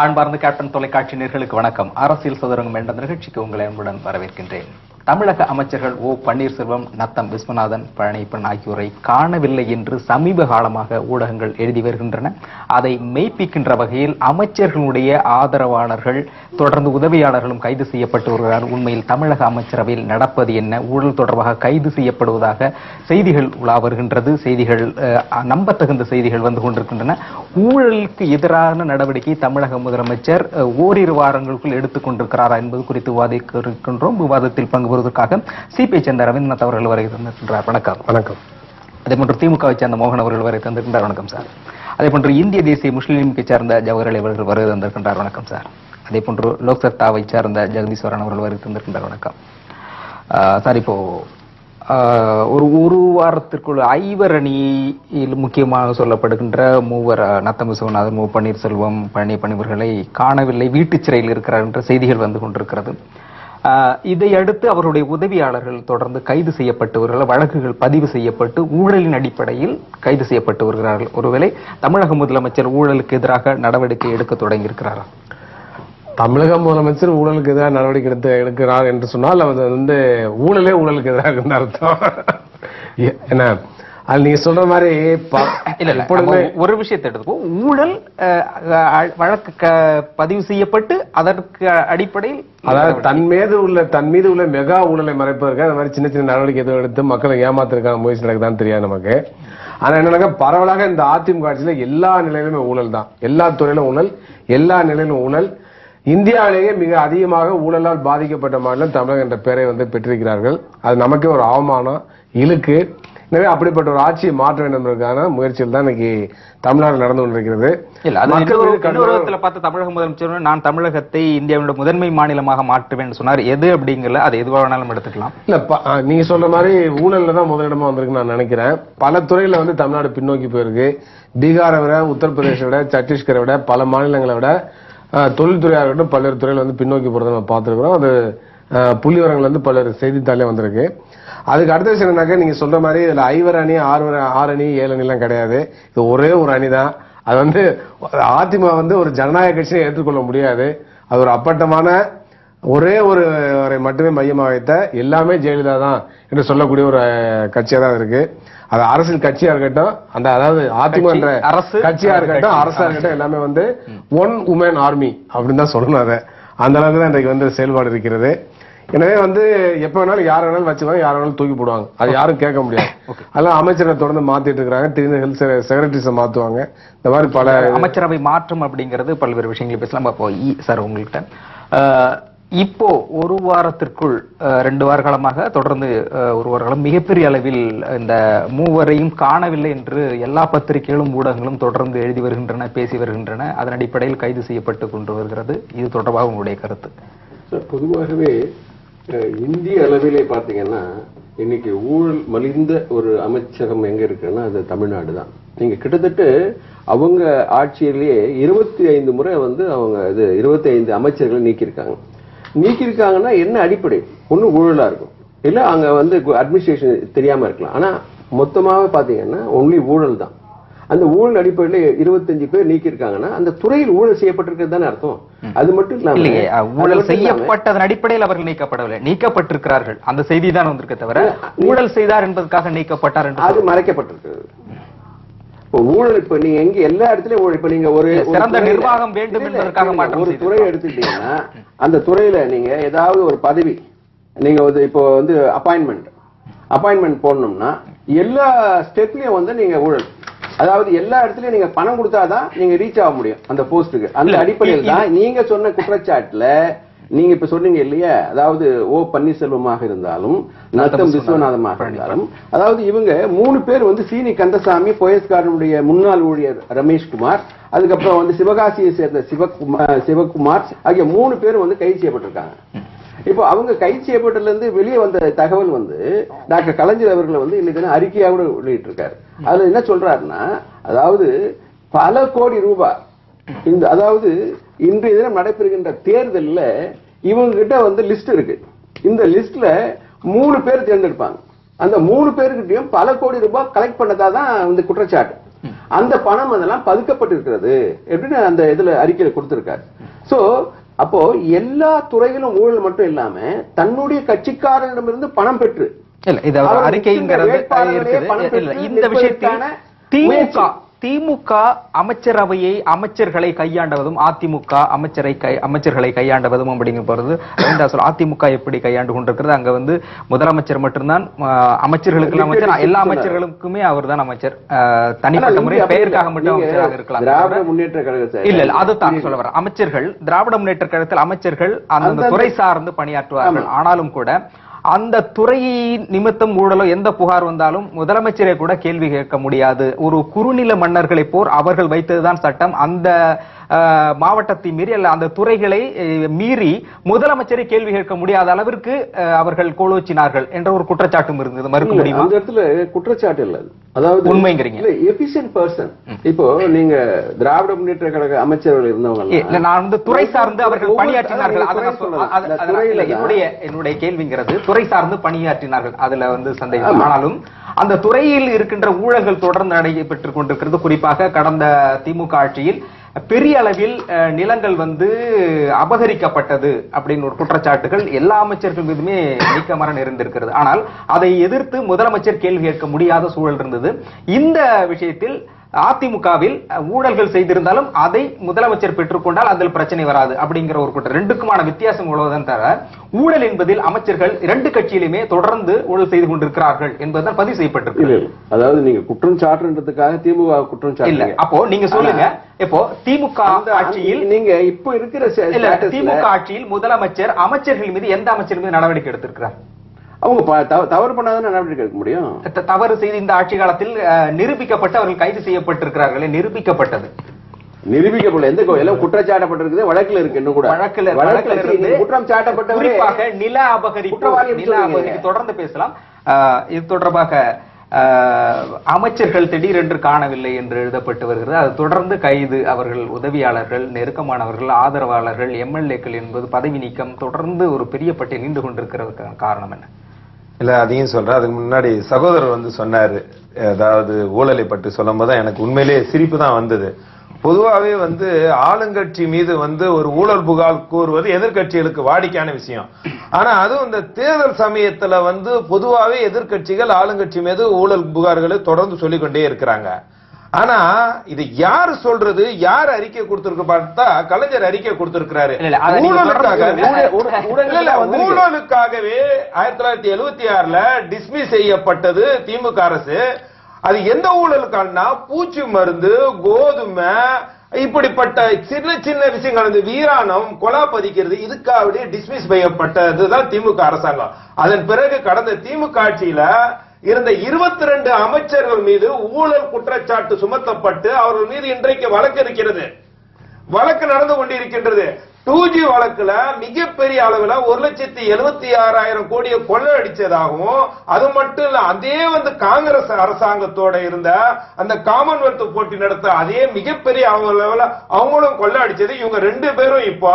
அன்பார்ந்த கேப்டன் தொலைக்காட்சி நேயர்களுக்கு வணக்கம். அரசியல் சதுரங்கம் என்ற நிகழ்ச்சிக்கு உங்களை அன்புடன் வரவேற்கின்றேன். தமிழக அமைச்சர்கள் ஓ பன்னீர்செல்வம், நத்தம் விஸ்வநாதன், பழனியப்பன் ஆகியோரை காணவில்லை என்று சமீப காலமாக ஊடகங்கள் எழுதி வருகின்றன. அதை மெய்ப்பிக்கின்ற வகையில் அமைச்சர்களுடைய ஆதரவாளர்கள் தொடர்ந்து உதவியாளர்களும் கைது செய்யப்பட்டு வருகிறார். உண்மையில் தமிழக அமைச்சரவையில் நடப்பது என்ன, ஊழல் தொடர்பாக கைது செய்யப்படுவதாக செய்திகள் உலா வருகின்றது. செய்திகள் நம்பத்தகுந்த செய்திகள் வந்து கொண்டிருக்கின்றன. ஊழலுக்கு எதிரான நடவடிக்கை தமிழக முதலமைச்சர் ஓரிரு வாரங்களுக்குள் எடுத்துக் கொண்டிருக்கிறாரா என்பது குறித்து விவாதிக்க இருக்கின்றோம். விவாதத்தில் பங்கு பெறுவதற்காக சிபிஐ சேர்ந்த ரவீந்திரநாத் அவர்கள் வரை தந்திருக்கின்றார். வணக்கம். வணக்கம். அதே போன்று திமுகவை சேர்ந்த மோகன் அவர்கள் வரை தந்திருக்கின்றார். வணக்கம் சார். அதே போன்று இந்திய தேசிய முஸ்லீம் லீக்கை சேர்ந்த ஜவஹர் அவர்கள் வரை தந்திருக்கின்றார். வணக்கம் சார். அதே போன்று லோக் சத்தாவை சேர்ந்த ஜெகதீஸ்வரன் அவர்கள் வரை தந்திருக்கின்றார். வணக்கம் சார். இப்போ ஒரு வாரத்திற்குள் ஐவர் அணியில் முக்கியமாக சொல்லப்படுகின்ற மூவர் நத்தம் விஸ்வநாதன், ஓ பன்னீர்செல்வம், பழனியப்பன் இவர்களை காணவில்லை, வீட்டுச் சிறையில் இருக்கிறார் என்ற செய்திகள் வந்து கொண்டிருக்கிறது. இதையடுத்து அவருடைய உதவியாளர்கள் தொடர்ந்து கைது செய்யப்பட்டு வருகிறார்கள். வழக்குகள் பதிவு செய்யப்பட்டு ஊழலின் அடிப்படையில் கைது செய்யப்பட்டு வருகிறார்கள். ஒருவேளை தமிழக முதலமைச்சர் ஊழலுக்கு எதிராக நடவடிக்கை எடுக்க தொடங்கி இருக்கிறாரா? தமிழக முதலமைச்சர் ஊழலுக்கு எதிராக நடவடிக்கை எடுக்கிறார் என்று சொன்னால் அது ஊழலே ஊழலுக்கு எதிராக அர்த்தம். என்ன அது நீங்க சொல்ற மாதிரி ஒரு விஷயத்தை எடுத்துக்கோ. ஊழல் வழக்கு பதிவு செய்யப்பட்டு அதற்கு அடிப்படையில் அதாவது தன் மீது உள்ள மெகா ஊழலை மறைப்பதற்கு அந்த மாதிரி சின்ன சின்ன நடவடிக்கை எதுவும் எடுத்து மக்களை ஏமாத்திருக்கான முயற்சி நடக்குதான்னு தெரியாது நமக்கு. ஆனா என்னன்னா பரவலாக இந்த அதிமுக ஆட்சியில எல்லா நிலையிலுமே ஊழல் தான். எல்லா துறையிலும் ஊழல், எல்லா நிலையிலும் ஊழல். இந்தியாவிலேயே மிக அதிகமாக ஊழலால் பாதிக்கப்பட்ட மாநிலம் தமிழகம் என்ற பெயரை பெற்றிருக்கிறார்கள். அது நமக்கே ஒரு அவமானம், இழுக்கு. எனவே அப்படிப்பட்ட ஒரு ஆட்சியை மாற்ற வேண்டும் என்பதற்கான முயற்சியில் தான் இன்னைக்கு தமிழ்நாடு நடந்து கொண்டிருக்கிறது. தமிழக முதலமைச்சர் நான் தமிழகத்தை இந்தியாவோட முதன்மை மாநிலமாக மாற்றுவேன் சொன்னார். எது அப்படிங்கல அது எதுவாக வேணாலும் எடுத்துக்கலாம். இல்ல நீங்க சொல்ற மாதிரி ஊழல்ல தான் முதலிடமா வந்திருக்கு நான் நினைக்கிறேன். பல துறையில தமிழ்நாடு பின்னோக்கி போயிருக்கு. பீகாரை விட, உத்தரப்பிரதேசை விட, சத்தீஸ்கரை விட, பல மாநிலங்களை விட தொழில்துறையாக இருக்கட்டும் பல்வேறு துறையில பின்னோக்கி போறதை நம்ம பார்த்துருக்கிறோம். அது புள்ளிவரங்கள் பல்வேறு செய்தித்தாளே வந்திருக்கு. அதுக்கு அடுத்த விஷயம் என்னன்னாக்க நீங்க சொல்ற மாதிரி இதுல ஐவர் அணி, ஆறு அணி, 7 அணி எல்லாம் கிடையாது. இது ஒரே ஒரு அணி தான். அது அதிமுக ஒரு ஜனநாயக கட்சியை ஏற்றுக்கொள்ள முடியாது. அது ஒரு அப்பட்டமான ஒரே ஒருவரை மட்டுமே மையமாக வைத்த எல்லாமே ஜெயலலிதா தான் என்று சொல்லக்கூடிய ஒரு கட்சியா தான் இருக்கு. அது அரசியல் கட்சியா இருக்கட்டும், அதாவது அதிமுக என்ற கட்சியா இருக்கட்டும், அரசா இருக்கட்டும், எல்லாமே ஒன் உமன் ஆர்மி அப்படின்னு தான் சொல்லணும். அதை அந்த அளவுக்கு தான் இன்றைக்கு செயல்பாடு இருக்கிறது. எனவே எப்ப வேணாலும் யார் வேணாலும் வச்சுவாங்க, யார் வேணாலும் தூக்கி போடுவாங்க. அது யாரும் கேட்க முடியாது. அதெல்லாம் அமைச்சரை தொடர்ந்து மாத்திட்டு இருக்காங்க. திடீர்னு ஹெல்த் செக்ரட்டரிஸை மாத்துவாங்க. இந்த மாதிரி பல அமைச்சரவை மாற்றம் அப்படிங்கிறது பல்வேறு விஷயங்களை பேசலாம். அப்போ சார் உங்கள்கிட்ட இப்போ ஒரு வாரத்திற்குள் 2 வார காலமாக தொடர்ந்து ஒரு வார காலம் மிகப்பெரிய அளவில் இந்த மூவரையும் காணவில்லை என்று எல்லா பத்திரிகைகளும் ஊடகங்களும் தொடர்ந்து எழுதி வருகின்றன, பேசி வருகின்றன. அதன் அடிப்படையில் கைது செய்யப்பட்டு கொண்டு வருகிறது. இது தொடர்பாக உங்களுடைய கருத்து? பொதுவாகவே இந்திய அளவிலே பார்த்தீங்கன்னா இன்னைக்கு ஊழல் மலிந்த ஒரு அமைச்சகம் எங்க இருக்குன்னா அது தமிழ்நாடு தான். நீங்க கிட்டத்தட்ட அவங்க ஆட்சியிலேயே 25 முறை அவங்க 25 அமைச்சர்களை நீக்கியிருக்காங்கன்னா என்ன அடிப்படை? ஒண்ணு ஊழலா இருக்கும், இல்ல அங்க அட்மினிஸ்ட்ரேஷன் தெரியாம இருக்கலாம். ஆனா மொத்தமாக பாத்தீங்கன்னா ஒன்லி ஊழல் தான். அந்த ஊழல் அடிப்படையில் 25 பேர் நீக்கியிருக்காங்கன்னா அந்த துறையில் ஊழல் செய்யப்பட்டிருக்கிறது தானே அர்த்தம். அது மட்டும் இல்லாம ஊழல் செய்யப்பட்டதன் அடிப்படையில் அவர்கள் நீக்கப்படவில்லை, நீக்கப்பட்டிருக்கிறார்கள். அந்த செய்தி தான் வந்திருக்க தவிர ஊழல் செய்தார் என்பதற்காக நீக்கப்பட்டார் என்று அது மறைக்கப்பட்டிருக்கிறது. ஊழல் இப்ப நீங்க எங்க எல்லா இடத்துலயும் ஊழல். இப்ப நீங்க ஒரு சிறந்த நிர்வாகம் வேண்டும் என்பதற்காக ஒரு துறையை எடுத்துட்டீங்கன்னா அந்த துறையில நீங்க ஏதாவது ஒரு பதவி நீங்க இப்போ அப்பாயின்மெண்ட் போடணும்னா எல்லா ஸ்டெப்லயும் நீங்க ஊழல், அதாவது எல்லா இடத்துலயும் நீங்க பணம் கொடுத்தாதான் நீங்க ரீச் ஆக முடியும் அந்த போஸ்டுக்கு. அந்த அடிப்படையில் தான் நீங்க சொன்ன குற்றச்சாட்டுல நீங்க இப்ப சொன்னீங்க இல்லையா, அதாவது ஓ பன்னீர்செல்வமாக இருந்தாலும், நத்தம் விஸ்வநாதமாக இருந்தாலும், அதாவது இவங்க 3 பேர் சீனி கந்தசாமி, போயஸ்காரனுடைய முன்னாள் ஊழியர் ரமேஷ்குமார், அதுக்கப்புறம் சிவகாசியை சேர்ந்த சிவகுமார் ஆகிய 3 பேர் கைது செய்யப்பட்டிருக்காங்க. இப்போ அவங்க கைது செய்யப்பட்டதுல இருந்து வெளியே வந்த தகவல் டாக்டர் கலைஞர் அவர்கள் இன்னைக்கு அறிக்கையாக கூட வெளியிட்டு இருக்காரு. அதுல என்ன சொல்றாருன்னா, அதாவது பல கோடி ரூபாய் அதாவது இன்றைய தினம் நடைபெறுகின்ற தேர்தலில் இவங்க கிட்ட லிஸ்ட் இருக்கு. இந்த லிஸ்ட்ல 3 பேர் தேர்ந்தெடுப்பாங்க. அந்த 3 பேருக்கிட்டையும் பல கோடி ரூபாய் கலெக்ட் பண்ணதா தான் குற்றச்சாட்டு. அந்த பணம் அதெல்லாம் பதுக்கப்பட்டிருக்கிறது எப்படின்னு அந்த இதுல அறிக்கையில கொடுத்திருக்காரு. சோ அப்போ எல்லா துறைகளும் ஊழல் மட்டும் இல்லாம தன்னுடைய கட்சிக்காரனிடமிருந்து பணம் பெற்று இல்ல இது அறிக்கைங்கிறது இந்த விஷயத்தில் திமுக அமைச்சர்களை கையாண்டவதும் அதிமுக அமைச்சர்களை கையாண்டவதும் அப்படிங்கிற போறது அதிமுக எப்படி கையாண்டு கொண்டிருக்கிறது. அங்க வந்து முதலமைச்சர் மட்டும்தான் அமைச்சர்களுக்கு அமைச்சர், எல்லா அமைச்சர்களுக்குமே அவர் தான் அமைச்சர். தனிப்பட்ட முறை பெயருக்காக மட்டும் அமைச்சராக இருக்கலாம். திராவிட முன்னேற்ற கழகத்தை இல்ல அதுதான் சொல்ல வர அமைச்சர்கள் திராவிட முன்னேற்ற கழகத்தில் அமைச்சர்கள் அந்த துறை சார்ந்து பணியாற்றுவார்கள். ஆனாலும் கூட அந்த துறையின் நிமித்தம் ஊழலோ எந்த புகார் வந்தாலும் முதலமைச்சரை கூட கேள்வி கேட்க முடியாது. ஒரு குறுநில மன்னர்களை போர் அவர்கள் வைத்ததுதான் சட்டம். அந்த மாவட்டத்தை மீறி அல்ல அந்த துறைகளை மீறி முதலமைச்சரை கேள்வி கேட்க முடியாத அளவிற்கு அவர்கள் கோலோச்சினார்கள் என்ற ஒரு குற்றச்சாட்டும் இருந்தது. மறுக்க முடியுமா? அந்த இடத்துல குற்றச்சாட்டு இல்ல, அதாவது உண்மைங்கிறீங்க. Efficient person. இப்போ நீங்க திராவிட முன்னேற்ற கழக அமைச்சர்கள் இருந்தவங்க நான் வந்து துறை சார்ந்து அவர்கள் பணியாற்றினார்கள். என்னுடைய கேள்விங்கிறது துறை சார்ந்து பணியாற்றினார்கள், அதுல வந்து சந்தேகம். ஆனாலும் அந்த துறையில் இருக்கின்ற ஊழல்கள் தொடர்ந்து நடைபெற்றுக் கொண்டிருக்கிறது. குறிப்பாக கடந்த திமுக ஆட்சியில் பெரிய அளவில் நிலங்கள் வந்து அபகரிக்கப்பட்டது அப்படின்னு ஒரு குற்றச்சாட்டுகள் எல்லா அமைச்சர்கள் மீதுமே நீக்கமர இருந்திருக்கிறது. ஆனால் அதை எதிர்த்து முதலமைச்சர் கேள்வி கேட்க முடியாத சூழல் இருந்தது. இந்த விஷயத்தில் அதிமுகவில் ஊழல்கள் செய்திருந்தாலும் அதை முதலமைச்சர் பெற்றுக்கொண்டால் அதில் பிரச்சனை வராது அப்படிங்கிற ஒரு குற்றம். ரெண்டுக்குமான வித்தியாசம் உள்ளதுதான் தவிர ஊழல் என்பதில் அமைச்சர்கள் இரண்டு கட்சியிலுமே தொடர்ந்து ஊழல் செய்து கொண்டிருக்கிறார்கள் என்பதுதான் பதிவு செய்யப்பட்டிருக்கு. அதாவது நீங்க குற்றம் சாட்டுறதுக்காக திமுக குற்றம் சாட்டு இல்ல. அப்போ நீங்க சொல்லுங்க, இப்போ திமுக ஆட்சியில் நீங்க இப்போ இருக்கிற திமுக ஆட்சியில் முதலமைச்சர் அமைச்சர்கள் மீது எந்த அமைச்சர் மீது நடவடிக்கை எடுத்திருக்கிறார்? அவங்க தவறு பண்ணாதான் நடவடிக்கை எடுக்க முடியும். தவறு செய்து இந்த ஆட்சி காலத்தில் நிரூபிக்கப்பட்டு அவர்கள் கைது செய்யப்பட்டிருக்கிறார்களே, நிரூபிக்கப்பட்டது நிரூபிக்கப்படல. எந்த எல்லாம் குற்றச்சாட்டப்பட்டிருக்குது, வழக்குல இருக்கு. இன்னும் கூட வழக்குல இருந்து குற்றம் சாட்டப்பட்ட குறிப்பாக நில அபகரிப்பு தொடர்ந்து பேசலாம். இது தொடர்பாக அமைச்சர்கள் திடீரென்று காணவில்லை என்று எழுதப்பட்டு வருகிறது. அது தொடர்ந்து கைது, அவர்கள் உதவியாளர்கள், நெருக்கமானவர்கள், ஆதரவாளர்கள், எம்எல்ஏக்கள் என்பது பதவி நீக்கம் தொடர்ந்து ஒரு பெரிய பட்டியல் நீண்டு கொண்டிருக்கிறதுக்கான காரணம் என்ன? இல்ல அதையும் சொல்றேன். அதுக்கு முன்னாடி சகோதரர் வந்து சொன்னாரு, அதாவது ஊழலை பற்றி சொல்லும் போது எனக்கு உண்மையிலேயே சிரிப்பு தான் வந்தது. பொதுவாகவே வந்து ஆளுங்கட்சி மீது வந்து ஒரு ஊழல் புகார் கூறுவது எதிர்கட்சிகளுக்கு வாடிக்கையான விஷயம். ஆனா அதுவும் இந்த தேர்தல் சமயத்துல வந்து பொதுவாகவே எதிர்கட்சிகள் ஆளுங்கட்சி மீது ஊழல் புகார்களை தொடர்ந்து சொல்லிக்கொண்டே இருக்கிறாங்க. ஆனா இது யாரு சொல்றது, யார் அறிக்கை கொடுத்திருக்கு பார்த்தா கலைஞர் அறிக்கை கொடுத்திருக்கிறாரு. ஊழலுக்காகவே 1976ல டிஸ்மிஸ் செய்யப்பட்டது திமுக அரசு. அது எந்த ஊழலுக்கான பூச்சி மருந்து, கோதுமை, இப்படிப்பட்ட சின்ன சின்ன விஷயங்கள், அந்த வீராணம், கொலா பதிக்கிறது, இதுக்காக டிஸ்மிஸ் செய்யப்பட்டதுதான் திமுக அரசாங்கம். அதன் பிறகு கடந்த திமுக ஆட்சியில இருந்த 22 அமைச்சர்கள் மீது ஊழல் குற்றச்சாட்டு சுமத்தப்பட்டு அவர்கள் மீது இன்றைக்கு வழக்கு இருக்கிறது, வழக்கு நடந்து கொண்டிருக்கின்றது. 2G வழக்குல மிகப்பெரிய அளவுல 1,76,000 கோடியை கொள்ளடிச்சதாகவும், அது மட்டும் இல்ல அதே வந்து காங்கிரஸ் அரசாங்கத்தோட இருந்த அந்த காமன்வெல்த் போட்டி நடத்த அதே மிகப்பெரிய அளவுல அவங்களும் கொள்ளடிச்சது. இவங்க 2 பேரும் இப்போ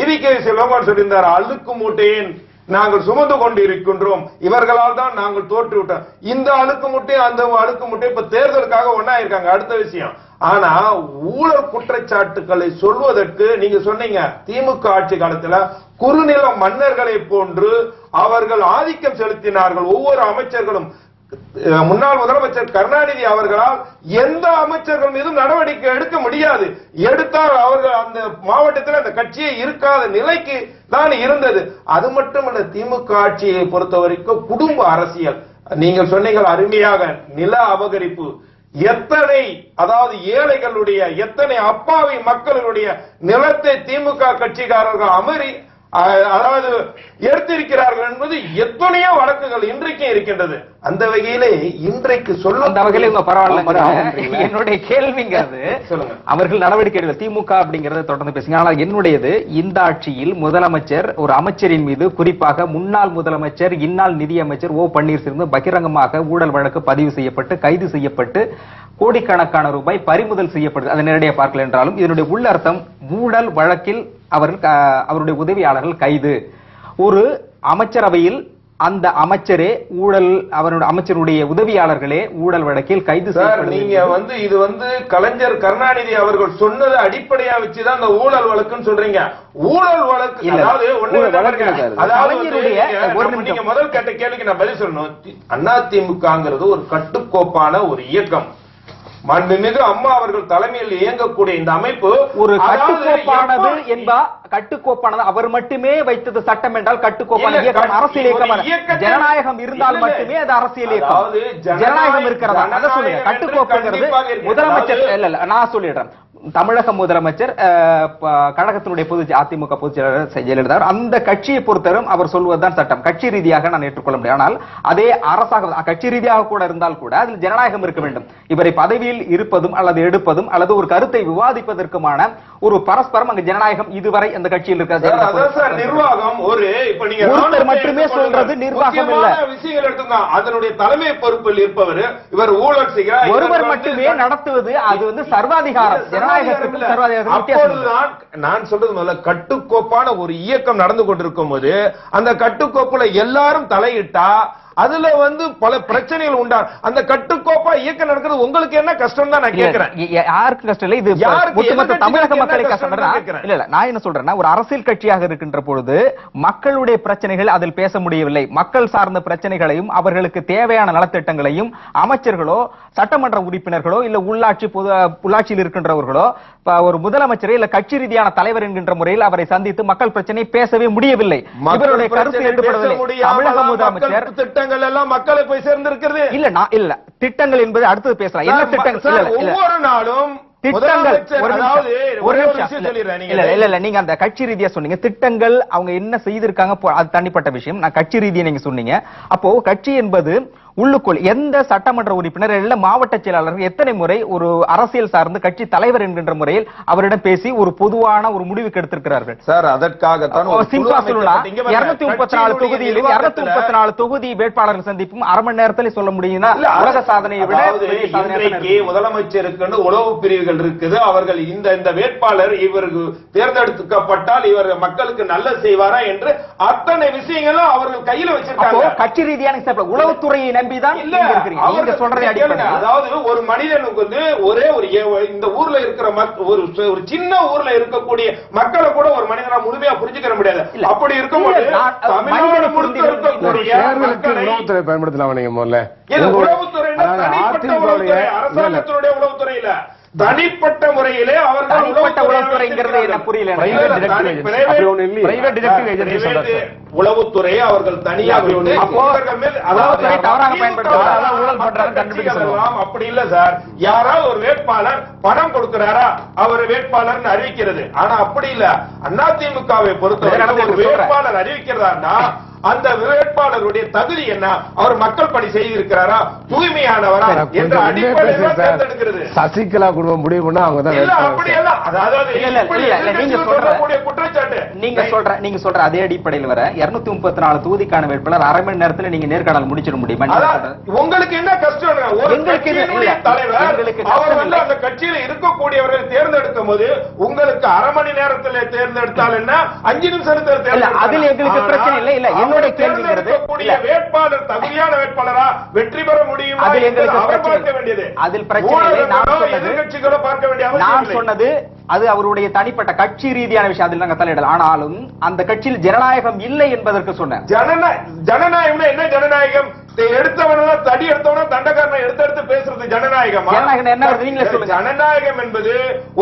இவிகே செல்வகுமார் சொல்லியிருந்தார், அழுக்கு மூட்டையின் நாங்கள் சுமந்து கொண்டு இருக்கின்றோம், இவர்களால் தான் நாங்கள் தோற்று விட்டோம். இந்த அழுக்கு முட்டை அந்த அழுக்கு முட்டை இப்ப தேர்தலுக்காக ஒன்னா இருக்காங்க. அடுத்த விஷயம், ஆனா ஊழல் குற்றச்சாட்டுகளை சொல்வதற்கு நீங்க சொன்னீங்க திமுக ஆட்சி காலத்துல குறுநில மன்னர்களை போன்று அவர்கள் ஆதிக்கம் செலுத்தினார்கள். ஒவ்வொரு அமைச்சர்களும் முன்னாள் முதலமைச்சர் கருணாநிதி அவர்களால் எந்த அமைச்சர்கள் மீதும் நடவடிக்கை எடுக்க முடியாது. எடுத்தால் அவர்கள் அந்த மாவட்டத்தில் அந்த கட்சியே இருக்காத நிலைக்கு தான் இருந்தது. அது மட்டுமல்ல, திமுக ஆட்சியை பொறுத்த வரைக்கும் குடும்ப அரசியல், நீங்கள் சொன்னீங்க அருமையாக, நில அபகரிப்பு, எத்தனை அதாவது ஏழைகளுடைய எத்தனை அப்பாவி மக்களுடைய நிலத்தை திமுக கட்சிக்காரர்கள் அதாவது எடுத்திருக்கிறார்கள் என்பது எத்தனையோ வழக்குகள் இன்றைக்கும் இருக்கின்றது. அந்த வகையிலே இன்றைக்கு சொல்ல அந்த வகையில பரவாயில்ல. என்னுடைய கேள்விங்கிறது சொல்லுங்க, அவர்கள் நடவடிக்கை எடுக்க திமுக அப்படிங்கறத தொடர்ந்து பேசுங்க. ஆனால் என்னுடையது, இந்த ஆட்சியில் முதலமைச்சர் ஒரு அமைச்சரின் மீது, குறிப்பாக முன்னாள் முதலமைச்சர் இந்நாள் நிதியமைச்சர் ஓ பன்னீர்செல்வம் பகிரங்கமாக ஊழல் வழக்கு பதிவு செய்யப்பட்டு கைது செய்யப்பட்டு கோடிக்கணக்கான ரூபாய் பறிமுதல் செய்யப்படுது. அதை நேரடியாக பார்க்கல என்றாலும் இதனுடைய உள்ளர்த்தம், ஊழல் வழக்கில் அவருடைய உதவியாளர்கள் கைது. ஒரு அமைச்சரவையில் அந்த அமைச்சரே ஊழல், அவருடைய அமைச்சருடைய உதவியாளர்களே ஊழல் வழக்கில் கைது சார், செய்யப்படுவது. நீங்க இது கலைஞர் கருணாநிதி அவர்கள் சொன்னதை அடிப்படையா வச்சுதான் அந்த ஊழல் வழக்குன்னு சொல்றீங்க. ஊழல் வழக்கு இல்ல. அதாவது ஊழல் வழக்கு இல்ல சார். அதாவது கலைஞருடைய ஒரு நிமிஷம். நீங்க முதல் கேட்ட கேள்விக்கு நான் பதில் சொல்லணும். அதிமுகங்கிறது ஒரு கட்டுக்கோப்பான ஒரு இயக்கம். மாண்புமிகு அம்மா அவர்கள் தலைமையில் இயங்கக்கூடிய இந்த அமைப்பு ஒரு கட்டுக்கோப்பானது கட்டுக்கோப்பானது அவர் மட்டுமே வைத்தது சட்டம் என்றால் கட்டுக்கோப்பான இயக்கம் அரசியல் இயக்கம். ஜனநாயகம் இருந்தால் மட்டுமே அது அரசியல் இயக்கம். ஜனநாயகம் இருக்கிறதா அதை சொல்லுங்க. கட்டுக்கோப்புங்கிறது முதலமைச்சர் இல்ல நான் சொல்லிடுறேன். தமிழக முதலமைச்சர் கழகத்தினுடைய அதிமுக பொதுச் செயலாளர் ஜெயலலிதா அந்த கட்சியை பொறுத்தவரை அவர் சொல்வதுதான் சட்டம். கட்சி ரீதியாக நான் ஏற்றுக்கொள்ள முடியும். ஆனால் அதே அரசாக கட்சி ரீதியாக கூட இருந்தால் கூட அதில் ஜனநாயகம் இருக்க வேண்டும். இவரை பதவியில் இருப்பதும் அல்லது எடுப்பதும் அல்லது ஒரு கருத்தை விவாதிப்பதற்குமான ஒரு பரஸ்பரம் அங்கு ஜனநாயகம் இதுவரை அந்த கட்சியில் இருக்கிறது. நிர்வாகம் ஒருத்தர் மட்டுமே சொல்றது நிர்வாகம் இல்ல. விஷயங்கள் எடுத்துங்க. அதனுடைய தலைமை பொறுப்பில் இருப்பவர் இவர் ஊழல் செய்கிறார். ஒருவர் மட்டுமே நடத்துவது அது சர்வாதிகாரம். நான் சொல்றது முதல்ல கட்டுக்கோப்பான ஒரு இயக்கம் நடந்து கொண்டிருக்கும் போது அந்த கட்டுக்கோப்புல எல்லாரும் தலையிட்டா அதுல பல பிரச்சனைகள் உண்டா. அந்த கட்டுக்கோப்பா இயக்கம் நடக்கிறது உங்களுக்கு என்ன கஷ்டம் தான் நான் கேட்கிறேன். யாருக்கு கஷ்டம் இல்ல, இது ஒட்டுமொத்த தமிழக மக்களுக்கு கஷ்டம் இல்ல. நான் என்ன சொல்றேன்னா, ஒரு அரசியல் கட்சியாக இருக்கின்ற பொழுது மக்களுடைய பிரச்சனைகள் அதில் பேச முடியவில்லை. மக்கள் சார்ந்த பிரச்சனைகளையும் அவர்களுக்கு தேவையான நலத்திட்டங்களையும் அமைச்சர்களோ சட்டமன்ற உறுப்பினர்களோ இல்ல உள்ளாட்சியில் இருக்கின்றவர்களோ ஒரு முதலமைச்சரை இல்ல கட்சி ரீதியான தலைவர் என்கின்ற முறையில் அவரை சந்தித்து மக்கள் பிரச்சனை பேசவே முடியவில்லை. இவருடைய கருத்து எடுக்கப்படவில்லை. தமிழக முதலமைச்சர் திட்டங்கள் எல்லாம் மக்களை போய் சேர்ந்திருக்கிறது இல்ல திட்டங்கள் என்பது அடுத்தது பேசலாம். என்ன திட்டங்கள்? ஒவ்வொரு நாளும் திட்டங்கள் நீங்க அந்த கட்சி ரீதியா சொன்னீங்க. திட்டங்கள் அவங்க என்ன செய்திருக்காங்க அது தனிப்பட்ட விஷயம். நான் கட்சி ரீதியா நீங்க சொன்னீங்க. அப்போ கட்சி என்பது உள்ளுக்குள் எந்த சட்டமன்ற உறுப்பினர் இல்ல மாவட்ட செயலாளர்கள் எத்தனை முறை ஒரு அரசியல் சார்ந்து கட்சி தலைவர் என்கின்ற முறையில் அவரிடம் பேசி ஒரு பொதுவான ஒரு முடிவுக்கு எடுத்திருக்கிறார்கள் சார். அதற்காகத்தான் 234 தொகுதியிலும் 234 தொகுதி வேட்பாளர்கள் சந்திப்பும் அரை மணி நேரத்தில் சொல்ல முடியும்னா உலக சாதனையை விட இன்றைக்கு முதலமைச்சருக்கு உளவு பிரிவுகள் இருக்குது. அவர்கள் இந்த வேட்பாளர் இவருக்கு தேர்ந்தெடுக்கப்பட்டால் இவர் மக்களுக்கு நல்ல செய்வாரா என்று அத்தனை விஷயங்களும் அவர்கள் கையில வச்சிருக்காங்க. கட்சி ரீதியான உளவுத்துறையை நம்பிதான் நீங்க சொல்றதை அடிப்படை. அதாவது ஒரு மனிதனுக்கு ஒரே ஒரு இந்த ஊர்ல இருக்கிற ஒரு சின்ன ஊர்ல இருக்கக்கூடிய மக்களை கூட ஒரு மனிதனா முழுமையா புரிஞ்சுக்கிற முடியாது. அப்படி இருக்கும்போது தமிழ்நாடு முழுக்க இருக்கக்கூடிய உளவுத்துறை பயன்படுத்தலாம். நீங்க முதல்ல உளவுத்துறை அரசாங்கத்தினுடைய உளவுத்துறை இல்ல, தனிப்பட்ட முறையிலே அவர்கள் உளவுத்துறை அவர்கள் தனியாக அப்படி இல்ல சார். யாராவது ஒரு வேட்பாளர் பணம் கொடுக்கிறாரா அவர் வேட்பாளர் அறிவிக்கிறது. ஆனா அப்படி இல்ல. அதிமுகவை பொறுத்தவரை ஒரு வேட்பாளர் அறிவிக்கிறதா அந்த வேட்பாளருடைய தகுதி என்ன, அவர் மக்கள் பணி செய்திருக்கிறாரா, தூய்மையானவரா என்ற அடிப்படையில் தேர்ந்தெடுக்கிறது. சசிகலா குடும்பம் முடிவு பண்ணா அவங்க தான் குற்றச்சாட்டு. நீங்க சொல்ற அதே அடிப்படையில் வர 234 தொகுதிக்கான வேட்பாளர் அரை மணி நேரத்துல நீங்க நேர்காணல் முடிச்சிட முடியுமா? உங்களுக்கு என்ன கஷ்டம்? தலைவர் அவர் அந்த கட்சியில இருக்கக்கூடியவர்கள் தேர்ந்தெடுக்கும் போது உங்களுக்கு அரை மணி நேரத்தில் தேர்ந்தெடுத்தால் என்ன, 5 நிமிஷத்தில் அதில் எங்களுக்கு பிரச்சனை இல்லை. இல்ல என்னுடைய கேள்விங்கிறது வேட்பாளர் தகுதியான வேட்பாளரா வெற்றி பெற முடியுமா அவர் பார்க்க வேண்டியது. அதில் பிரச்சனை இல்லை. எதிர்கட்சிகளோ பார்க்க வேண்டிய நான் சொன்னது அது அவருடைய தனிப்பட்ட கட்சி ரீதியான விஷயம். அதில் நாங்கள் தலையிடலாம். ஆனாலும் அந்த கட்சியில் ஜனநாயகம் இல்லை என்பதற்கு சொன்னேன். ஜனநாயகம் என்ன? ஜனநாயகம் எடுத்தவன தடி எடுத்தவன தண்டக்காரனை எடுத்து பேசுறது ஜனநாயகம். ஜனநாயகம் என்பது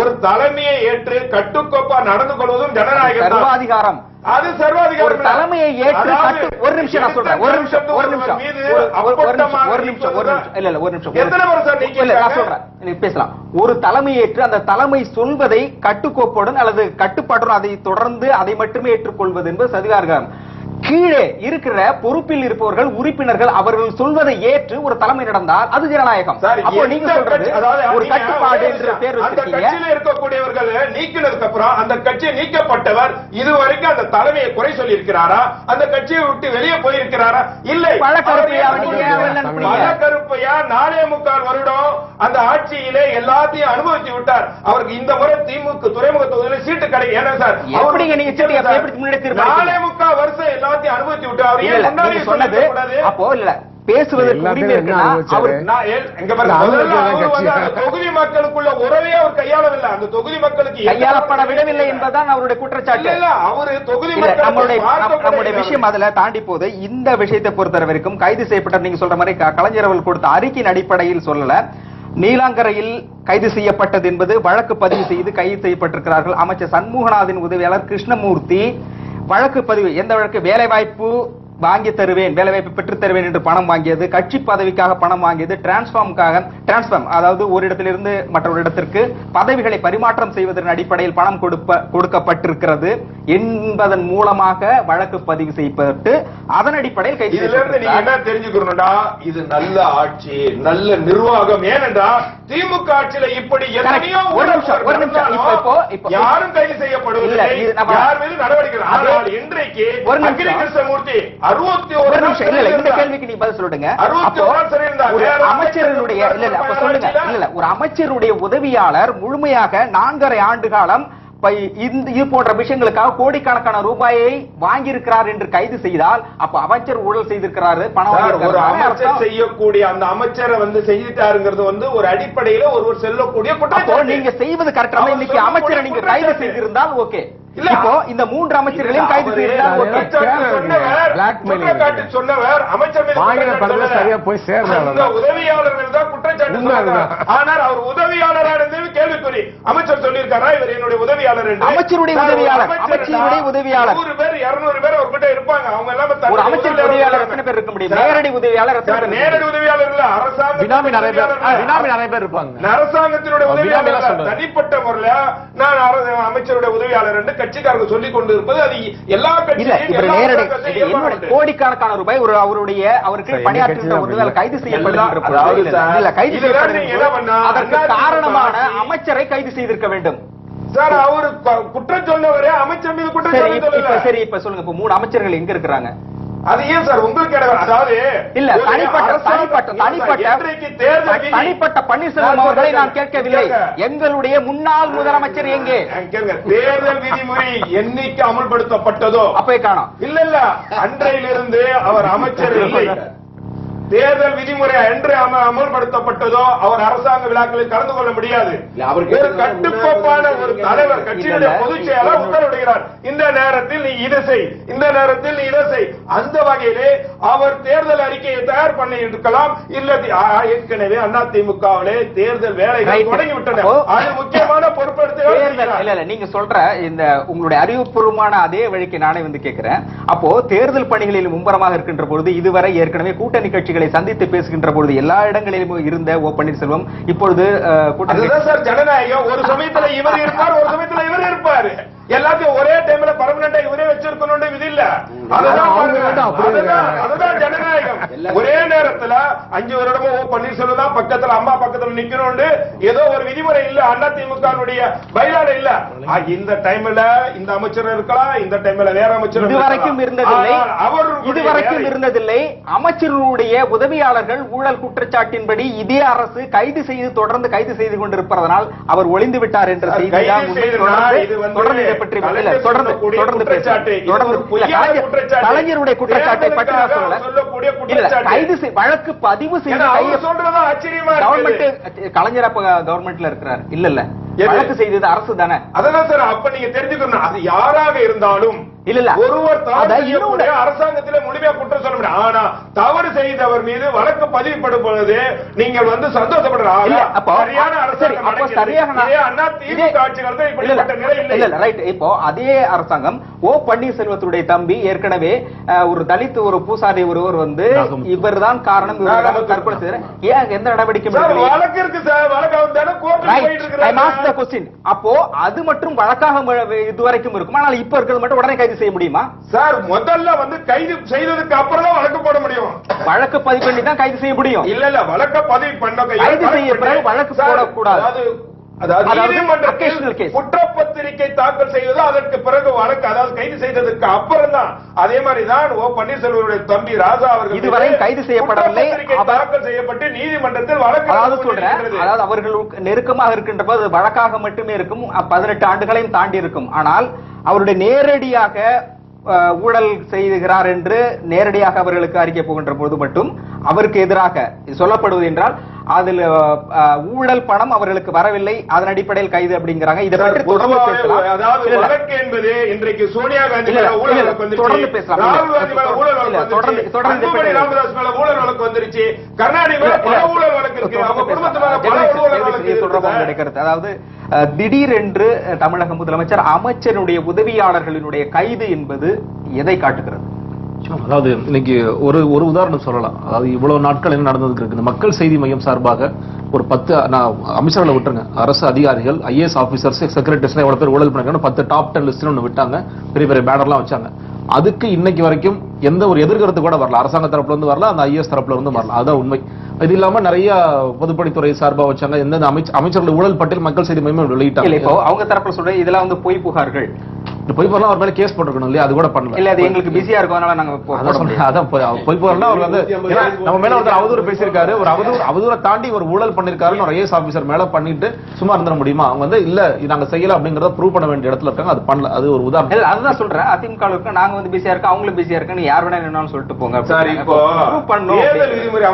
ஒரு தலைமையை ஏற்று கட்டுக்கோப்பா நடந்து கொள்வதும் ஜனநாயகம். சர்வாதிகாரம் அது சர்வாதிகாரம். தலைமையை ஏற்று ஒரு நிமிஷம் நான் சொல்றேன். ஒரு நிமிஷம் எத்தனை வருஷம் நான் சொல்றேன் பேசலாம். ஒரு தலைமை ஏற்று அந்த தலைமை சொல்வதை கட்டுக்கோப்புடன் அல்லது கட்டுப்பாட்டுடன் அதை தொடர்ந்து அதை மட்டுமே ஏற்றுக்கொள்வது என்பது சர்வாதிகாரம். கீழே இருக்கிற பொறுப்பில் இருப்பவர்கள் உறுப்பினர்கள் அவர்கள் சொல்வதை ஏற்று ஒரு தலைமை நடந்தால் அது ஜனநாயகம். அப்போ நீங்க சொல்றது ஒரு கட்டுப்பாடு என்று பேர் வச்சிருக்கீங்க. இருக்கக்கூடியவர்கள் நீக்கினதுக்கு அப்புறம் அந்த கட்சியை நீக்கப்பட்டவர் இதுவரைக்கும் அந்த தலைமையை குறை சொல்லி இருக்கிறாரா, அந்த கட்சியை விட்டு வெளியே போயிருக்கிறாரா? இல்லை. பழக்கருப்பையா 4.25 வருடம் அந்த ஆட்சியிலே எல்லாத்தையும் அனுபவித்து விட்டார். அவருக்கு இந்த முறை திமுக துறைமுக தொகுதியில் சீட்டு கிடைக்கும். ஏன்னா சார் 4.25 வருஷம் எல்லாத்தையும் எல்லாத்தையும் அனுபவித்து விட்டு அவர் இல்ல, ஏன் இல்ல, முன்னாடி நீங்க சொன்னது கூடாது? அப்போ இல்ல பேசுவதற்கு உரிமை இருக்குன்னா அவர் நான் இங்க பாருங்க, முதல்ல அவர் வந்து அந்த தொகுதி மக்களுக்குள்ள உறவே அவர் கையாளவில்லை. அந்த தொகுதி மக்களுக்கு கையாளப்பட விடவில்லை என்பதுதான் அவருடைய குற்றச்சாட்டு. இல்ல, அவரு தொகுதி இல்ல, நம்மளுடைய மக்களுடைய விஷயம் அதுல தாண்டி போது இந்த விஷயத்தை பொறுத்தவரை வரைக்கும் கைது செய்யப்பட்ட நீங்க சொல்ற மாதிரி கலைஞர் அவர்கள் கொடுத்த அறிக்கையின் அடிப்படையில் சொல்லல. நீலாங்கரையில் கைது செய்யப்பட்டது என்பது வழக்கு பதிவு செய்து கைது செய்யப்பட்டிருக்கிறார்கள். அமைச்சர் சண்முகநாதன் உதவியாளர் கிருஷ்ணமூர்த்தி வழக்கு பதிவு எந்த வழக்கு வேலைவாய்ப்பு வாங்கி தருவேன், வேலைவாய்ப்பு பெற்று தருவேன் என்று பணம் வாங்கியது, கட்சி பதவிக்காக பணம் வாங்கியது, டிரான்ஸ்ஃபார்ம் அதாவது ஒரு இடத்திலிருந்து மற்றொரு இடத்திற்கு பதவிகளை பரிமாற்றம் செய்வதன் அடிப்படையில் பணம் கொடுக்கப்பட்டிருக்கிறது என்பதன் மூலமாக வழக்கு பதிவு செய்யப்பட்டு அதன் அடிப்படையில் கைது செய்யப்பட்டது. நீங்க என்ன தெரிஞ்சுக்கணும்டா, இது நல்ல ஆட்சி, நல்ல நிர்வாகம். ஏனென்றா திமுக ஆட்சியில இப்படி எத்தனையோ ஒரு நிமிஷம் இப்போ யாரும் கைது செய்யப்படுவதில்லை, யார் மீது நடவடிக்கை. ஆனால் இன்றைக்கு கிருஷ்ணமூர்த்தி 61 நிமிஷம் இல்ல இந்த கேள்விக்கு நீ பதில் சொல்லுங்க. அமைச்சர்களுடைய ஒரு அமைச்சருடைய உதவியாளர் முழுமையாக 4.5 ஆண்டு காலம் இது போன்ற விஷயங்களுக்காக கோடிக்கணக்கான ரூபாயை வாங்கியிருக்கிறார் என்று கைது செய்தால் அப்ப அமைச்சர் ஊழல் செய்திருக்கிறாரு, பணம் ஒரு அமைச்சர் செய்யக்கூடிய அந்த அமைச்சரை வந்து செய்துட்டாருங்கிறது வந்து ஒரு அடிப்படையில ஒருவர் செல்லக்கூடிய குற்றம். நீங்க செய்வது கரெக்டா? இன்னைக்கு அமைச்சரை நீங்க கைது செய்திருந்தால் ஓகே. இப்போ இந்த 3 அமைச்சர்களையும் கைது செய்திருந்தால் சொன்னவர் அமைச்சர் சரியா போய் சேர்ந்த உதவியாளர்கள் தான் குற்றச்சாட்டு. ஆனால் அவர் உதவியாளராக கேள்விக்குறி. அமைச்சர் சொல்லியிருக்காரா இவர் என்னுடைய உதவியாளர் என்று? அமைச்சருடைய உதவியாளர், அமைச்சருடைய உதவியாளர் 100 பேர் 200 பேர் அவர்கிட்ட இருப்பாங்க. அவங்க எல்லாம் ஒரு அமைச்சர் உதவியாளர் எத்தனை பேர் இருக்க முடியும்? நேரடி உதவியாளர் நேரடி உதவியாளர் இல்ல, அரசாங்க நிறைய பேர் இருப்பாங்க. அரசாங்கத்தினுடைய உதவியாளர் தனிப்பட்ட முறையில நான் அமைச்சருடைய உதவியாளர் என்று கட்சிக்காரங்க சொல்லிக் கொண்டு இருப்பது அது எல்லா கட்சியும் கோடிக்கணக்கான ரூபாய் ஒரு அவருக்கு பணியாற்றுகின்ற ஒருவர் கைது செய்யப்படுகின்ற கைது அதற்கு காரணமான அமைச்சரை கைது செய்திருக்க வேண்டும். சார் அவரு குற்றம் சொன்னவரே அமைச்சர் மீது குற்றம். சரி இப்ப சொல்லுங்க, இப்ப 3 அமைச்சர்கள் எங்க இருக்கிறாங்க? அது ஏன் சார் உங்களுக்கு அதாவது இல்ல தனிப்பட்ட பன்னீர்செல்வம் அவர்களை நான் கேட்கவில்லை. எங்களுடைய முன்னாள் முதலமைச்சர் எங்கே? தேர்தல் விதிமுறை என்னைக்கு அமல்படுத்தப்பட்டதோ அப்பே காணோம். இல்ல அன்றையிலிருந்து அவர் அமைச்சர் இல்லை. தேர்தல் விதிமுறை என்று அமல்படுத்தப்பட்டதோ அவர் அரசாங்க விழாக்களில் கலந்து கொள்ள முடியாது. ஒரு கட்டுக்கோப்பான ஒரு தலைவர் கட்சியுடைய பொதுச் செயலாளர் உத்தரவிடுகிறார், இந்த நேரத்தில் நீ இதை செய், இந்த நேரத்தில் நீ இதை செய். அந்த வகையிலே அவர் தேர்தல் அறிக்கையை தயார் பண்ணி இருக்கலாம். இல்ல ஏற்கனவே அதிமுகவிலே தேர்தல் வேலைகள் தொடங்கிவிட்டன. அது முக்கியமான பொறுப்பெடுத்து நீங்க சொல்ற இந்த உங்களுடைய அறிவுபூர்வமான அதே வழிக்கு நானே வந்து கேட்கிறேன். அப்போ தேர்தல் பணிகளில் மும்முரமாக இருக்கின்ற பொழுது இதுவரை ஏற்கனவே கூட்டணி கட்சிகள் சந்தித்து பேசுகின்ற பொழுது எல்லா இடங்களிலும் இருந்த ஓ பன்னீர்செல்வம் இப்பொழுது ஜனநாயகம். ஒரு சமயத்துல இவர் இருப்பார், ஒரு சமயத்துல இவர் இருப்பாரு. எல்லாத்தையும் ஒரே டைம்ல பர்மனண்டா இவரே வச்சிருக்கணும் விதி இல்ல. அதுதான் ஜனநாயகம். ஒரே நேரத்துல 5 வருடமும் ஓ பன்னீர்செல்வம் தான் பக்கத்துல அம்மா பக்கத்துல நிக்கணும் ஏதோ ஒரு விதிமுறை இல்ல. அதிமுக பைலால இல்ல. இந்த டைம்ல இந்த அமைச்சர் இருக்கலாம், இந்த டைம்ல வேற அமைச்சர் இதுவரைக்கும் இருந்ததில்லை. அமைச்சருடைய உதவியாளர்கள் ஊழல் குற்றச்சாட்டின்படி இதே அரசு கைது செய்து தொடர்ந்து கைது செய்து கொண்டிருப்பதனால் அவர் ஒளிந்து விட்டார் என்ற செய்தி கலைஞருடைய குற்றச்சாட்டை பற்றி வழக்கு பதிவு செய்து கலைஞர் அப்ப கவர்மெண்ட்ல இருக்கிறார். இல்ல வழக்கு செய்தது அரசு தானே. அதான் சார் அப்ப நீங்க தெரிஞ்சுக்கணும், அது யாராக இருந்தாலும் இல்ல ஒருவர் அரசாங்கத்திலே முழுமையா குற்றம் சொல்ல முடியும். ஆனா தவறு செய்தவர் மீது வழக்கு பதிவுபடுவது நீங்கள் வந்து சந்தோஷப்படுற இப்போ அதே அரசாங்கம் ஓ பன்னீர்செல்வத்துடைய தம்பி ஏற்கனவே ஒரு தலித் ஒரு பூசாரி ஒருவர் வந்து இவர் தான் காரணம் தற்கொலை செய்தார். ஏன் எந்த நடவடிக்கை வழக்கு இருக்கு சார்? வழக்கு அப்போ அது மட்டும் வழக்காக இதுவரைக்கும் இருக்கும். ஆனால் இப்ப இருக்கிறது மட்டும் உடனே கைது செய்ய முடியுமா சார்? முதல்ல வந்து கைது செய்ததுக்கு அப்புறம் தான் வழக்கு போட முடியும். வழக்கு பதிவு பண்ணி தான் கைது செய்ய முடியும். இல்ல வழக்கு பதிவு பண்ண கைது செய்ய பிறகு வழக்கு போடக்கூடாது. குற்றப்பத்திரிகை தாக்கல் செய்வது அதற்கு பிறகு வழக்கு, அதாவது கைது செய்ததற்கு அப்புறம் தான். அதே மாதிரிதான் ஓ பன்னீர்செல்வருடைய தம்பி ராஜா அவர்கள் இதுவரை கைது செய்யப்படவில்லை, தாக்கல் செய்யப்பட்டு நீதிமன்றத்தில் வழக்கு. அதாவது அவர்களுக்கு நெருக்கமாக இருக்கின்ற போது வழக்காக மட்டுமே இருக்கும். 18 ஆண்டுகளையும் தாண்டி இருக்கும். ஆனால் அவருடைய நேரடியாக ஊழல் செய்கிறார் என்று நேரடியாக அவர்களுக்கு அறிக்கை போகின்ற பொழுது மட்டும் அவருக்கு எதிராக சொல்லப்படுவது என்றால் அதில் ஊழல் பணம் அவர்களுக்கு வரவில்லை, அதன் அடிப்படையில் கைது அப்படிங்கிறாங்க. இதை பற்றி தொடர்ந்து பேசலாம். அதாவது வழக்கு என்பது இன்றைக்கு சோனியா காந்தி மேல ஊழல் வழக்கு வந்துருச்சு, தொடர்ந்து பேசலாம். ராகுல் காந்தி மேல ஊழல் வழக்கு வந்துருச்சு, அன்புமணி ராமதாஸ் மேல ஊழல் வழக்கு வந்துருச்சு, கருணாநிதி மேல பல ஊழல் வழக்கு இருக்கு, அவங்க குடும்பத்து மேல பல ஊழல் வழக்கு இருக்கு. அதாவது திடீரென்று தமிழக முதலமைச்சர் அமைச்சருடைய உதவியாளர்களினுடைய கைது என்பது எதை காட்டுகிறது? அதாவது இன்னைக்கு ஒரு உதாரணம் சொல்லலாம். அதாவது இவ்வளவு நாட்கள் என்ன நடந்ததுக்கு இருக்கு. மக்கள் செய்தி மையம் சார்பாக ஒரு 10 அமைச்சர்களை விட்டுருங்க, அரசு அதிகாரிகள், ஐஏஎஸ் ஆபீசர்ஸ், செக்ரட்டரிஸ் எவ்வளவு பேர் ஊழல் பண்ணிருக்காங்க 10 டாப் 10 லிஸ்ட் ஒன்று விட்டாங்க, பெரிய பெரிய பேனர்லாம் வச்சாங்க. அதுக்கு இன்னைக்கு வரைக்கும் எந்த ஒரு எதிர்கருத்து கூட வரல, அரசாங்க தரப்புல இருந்து வரல, அந்த ஐஏஎஸ் தரப்புல இருந்து வரல. அதான் உண்மை. இது இல்லாம நிறைய பொதுப்பணித்துறை சார்பா வச்சாங்க, எந்த அமைச்சர்கள் ஊழல் பட்டியல் மக்கள் செய்தி மையம் வெளியிட்டாங்க. இப்போ அவங்க தரப்புல சொல்ற இதெல்லாம் வந்து பொய் புகார்கள், பொய் புகார்லாம் அவர் மேல கேஸ் போட்டுருக்கணும் இல்லையா, அது கூட பண்ணல. இல்ல அது எங்களுக்கு பிஸியா இருக்கும், அதனால நாங்க பொய் புகார்னா அவர் வந்து நம்ம மேல ஒருத்தர் அவதூறு பேசியிருக்காரு, ஒரு அவதூறை தாண்டி ஒரு ஊழல் பண்ணிருக்காருன்னு ஒரு ஐஏஎஸ் ஆபீசர் மேல பண்ணிட்டு சும்மா இருந்துட முடியுமா? அவங்க வந்து இல்ல நாங்க செய்யல அப்படிங்கறத ப்ரூவ் பண்ண வேண்டிய இடத்துல இருக்காங்க, அது பண்ணல. அது ஒரு உதாரணம். அதுதான் சொல்றேன், அதிமுக இருக்க நாங்க வந்து பிஸியா இருக்கோம், அவங்களும் பிஸியா இருக்கான்னு யார் வேணா என்னன்னு சொல்லிட்டு போங்க. சார் இப்போ தேர்தல் விதிமுறை